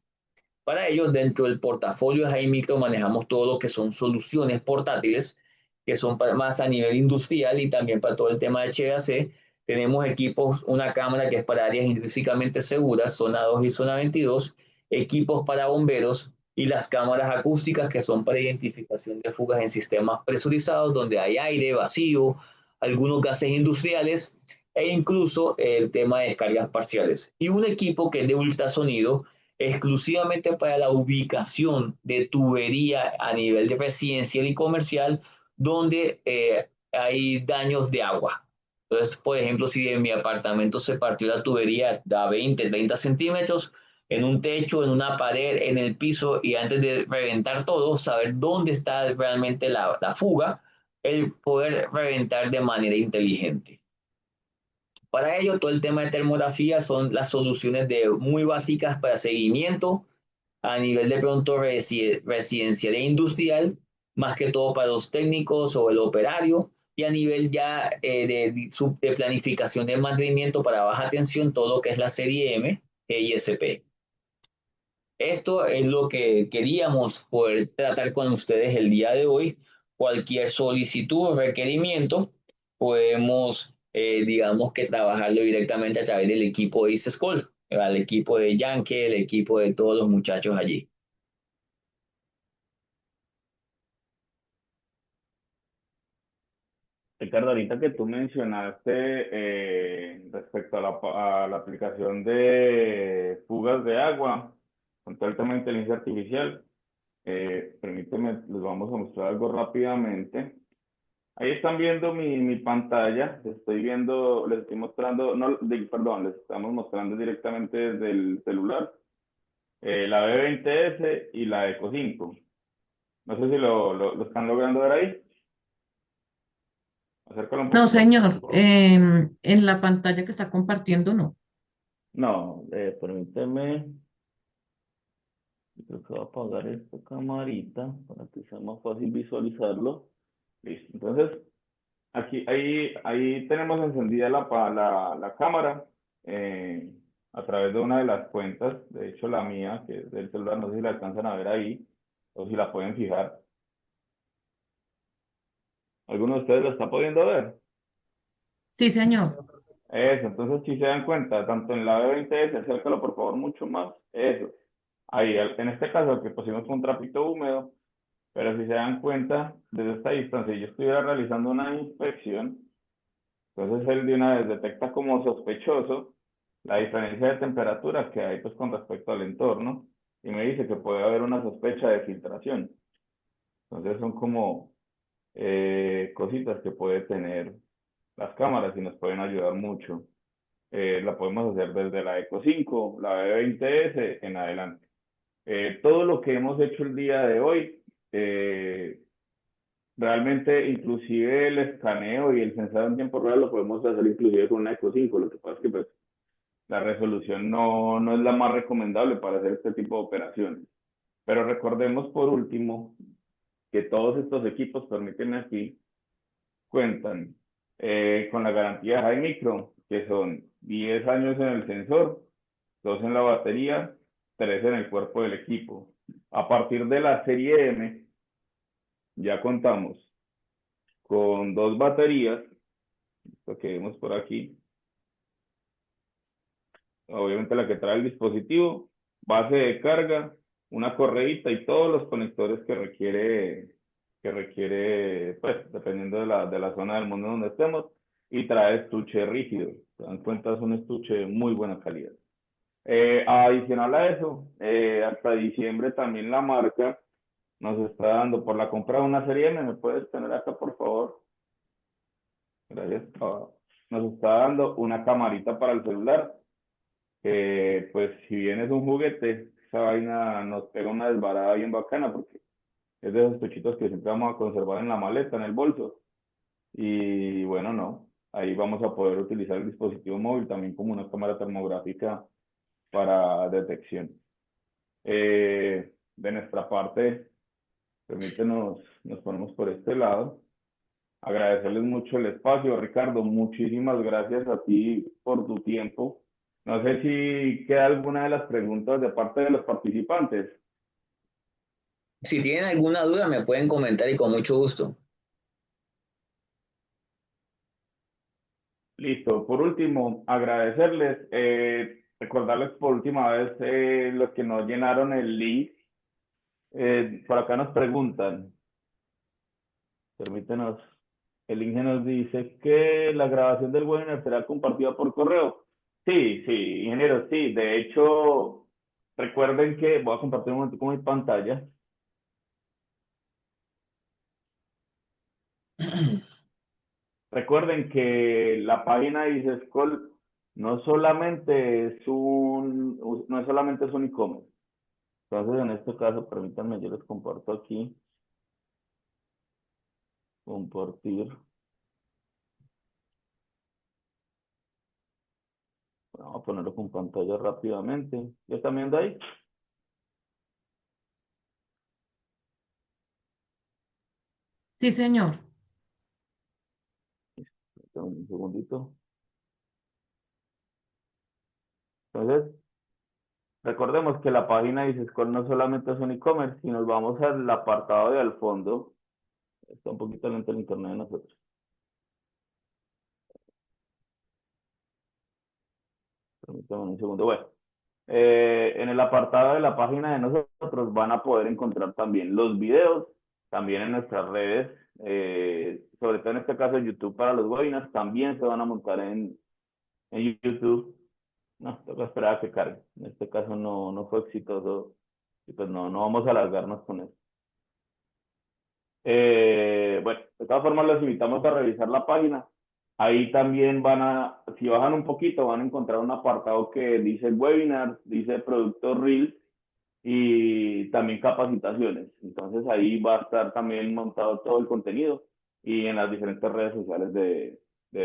Para ello, dentro del portafolio de Micro manejamos todo lo que son soluciones portátiles, que son más a nivel industrial y también para todo el tema de HVAC. Tenemos equipos, una cámara que es para áreas intrínsecamente seguras, zona 2 y zona 22, equipos para bomberos y las cámaras acústicas que son para identificación de fugas en sistemas presurizados donde hay aire, vacío, algunos gases industriales e incluso el tema de descargas parciales. Y un equipo que es de ultrasonido exclusivamente para la ubicación de tubería a nivel de residencial y comercial donde hay daños de agua. Entonces, por ejemplo, si en mi apartamento se partió la tubería da 20, 30 centímetros, en un techo, en una pared, en el piso, y antes de reventar todo, saber dónde está realmente la fuga, el poder reventar de manera inteligente. Para ello, todo el tema de termografía son las soluciones de muy básicas para seguimiento a nivel de pronto residencial e industrial, más que todo para los técnicos o el operario, y a nivel ya de planificación de mantenimiento para baja tensión, todo lo que es la serie M e ISP. Esto es lo que queríamos poder tratar con ustedes el día de hoy. Cualquier solicitud o requerimiento, podemos, digamos que trabajarlo directamente a través del equipo de ICESCOL, al equipo de Yankee, el equipo de todos los muchachos allí. Ricardo, ahorita que tú mencionaste respecto a la aplicación de fugas de agua con todo el tema de inteligencia artificial, permíteme, les vamos a mostrar algo rápidamente. Ahí están viendo mi pantalla, les estoy mostrando, no, perdón, les estamos mostrando directamente desde el celular, la B20S y la Eco 5. No sé si lo están logrando ver ahí. Acércalo un No, poquito más, por señor, favor. en la pantalla que está compartiendo, no. No, permíteme, creo que voy a apagar esta camarita para que sea más fácil visualizarlo. Listo, entonces ahí tenemos encendida la cámara a través de una de las cuentas, de hecho la mía, que es del celular, no sé si la alcanzan a ver ahí, o si la pueden fijar. ¿Alguno de ustedes lo está pudiendo ver? Sí, señor. Eso, entonces si se dan cuenta, tanto en la B20S, acércalo por favor mucho más, eso. Ahí, en este caso que pusimos un trapito húmedo, pero si se dan cuenta, desde esta distancia, si yo estuviera realizando una inspección, entonces él de una vez detecta como sospechoso la diferencia de temperatura que hay pues con respecto al entorno y me dice que puede haber una sospecha de filtración. Entonces son como cositas que puede tener las cámaras y nos pueden ayudar mucho. La podemos hacer desde la Eco 5, la B20S en adelante. Todo lo que hemos hecho el día de hoy, realmente inclusive el escaneo y el sensado en tiempo real lo podemos hacer inclusive con una Eco 5. Lo que pasa es que pues, la resolución no es la más recomendable para hacer este tipo de operaciones. Pero recordemos por último que todos estos equipos, permítanme aquí, cuentan con la garantía de Micro, que son 10 años en el sensor, 2 en la batería, 3 en el cuerpo del equipo. A partir de la serie M, ya contamos con 2 baterías, lo que vemos por aquí, obviamente la que trae el dispositivo, base de carga, una correíta y todos los conectores que requiere, pues, dependiendo de la zona del mundo donde estemos, y trae estuche rígido. Se dan cuenta, es un estuche de muy buena calidad. Adicional a eso, hasta diciembre también la marca nos está dando por la compra de una serie M, ¿me puedes tener acá por favor? Gracias. Nos está dando una camarita para el celular, que pues si bien es un juguete, esa vaina nos pega una desbarada bien bacana porque es de esos pechitos que siempre vamos a conservar en la maleta, en el bolso. Y bueno, no, ahí vamos a poder utilizar el dispositivo móvil también como una cámara termográfica para detección. De nuestra parte, Permítenos, nos ponemos por este lado. Agradecerles mucho el espacio, Ricardo. Muchísimas gracias a ti por tu tiempo. No sé si queda alguna de las preguntas de parte de los participantes. Si tienen alguna duda, me pueden comentar y con mucho gusto. Listo. Por último, agradecerles, recordarles por última vez los que no llenaron el link. Por acá nos preguntan, permítenos, el Inge nos dice que la grabación del webinar será compartida por correo. Sí, sí, ingeniero, sí. De hecho, recuerden que voy a compartir un momento con mi pantalla. Recuerden que la página de ICESCOL no solamente es un e-commerce. Entonces, en este caso, permítanme, yo les comparto aquí, compartir. Vamos a ponerlo con pantalla rápidamente. ¿Ya están viendo ahí? Sí, señor. Un segundito. Entonces, recordemos que la página de ICESCOL no solamente es un e-commerce, si nos vamos al apartado de al fondo, está un poquito lento el internet de nosotros. Permítanme un segundo. Bueno, en el apartado de la página de nosotros van a poder encontrar también los videos, también en nuestras redes, sobre todo en este caso YouTube para los webinars, también se van a montar en YouTube. No, tengo que esperar a que cargue. En este caso no fue exitoso y pues no vamos a alargarnos con eso. Bueno, de todas formas los invitamos a revisar la página. Ahí también si bajan un poquito, van a encontrar un apartado que dice webinar, dice productos Reels y también capacitaciones. Entonces ahí va a estar también montado todo el contenido y en las diferentes redes sociales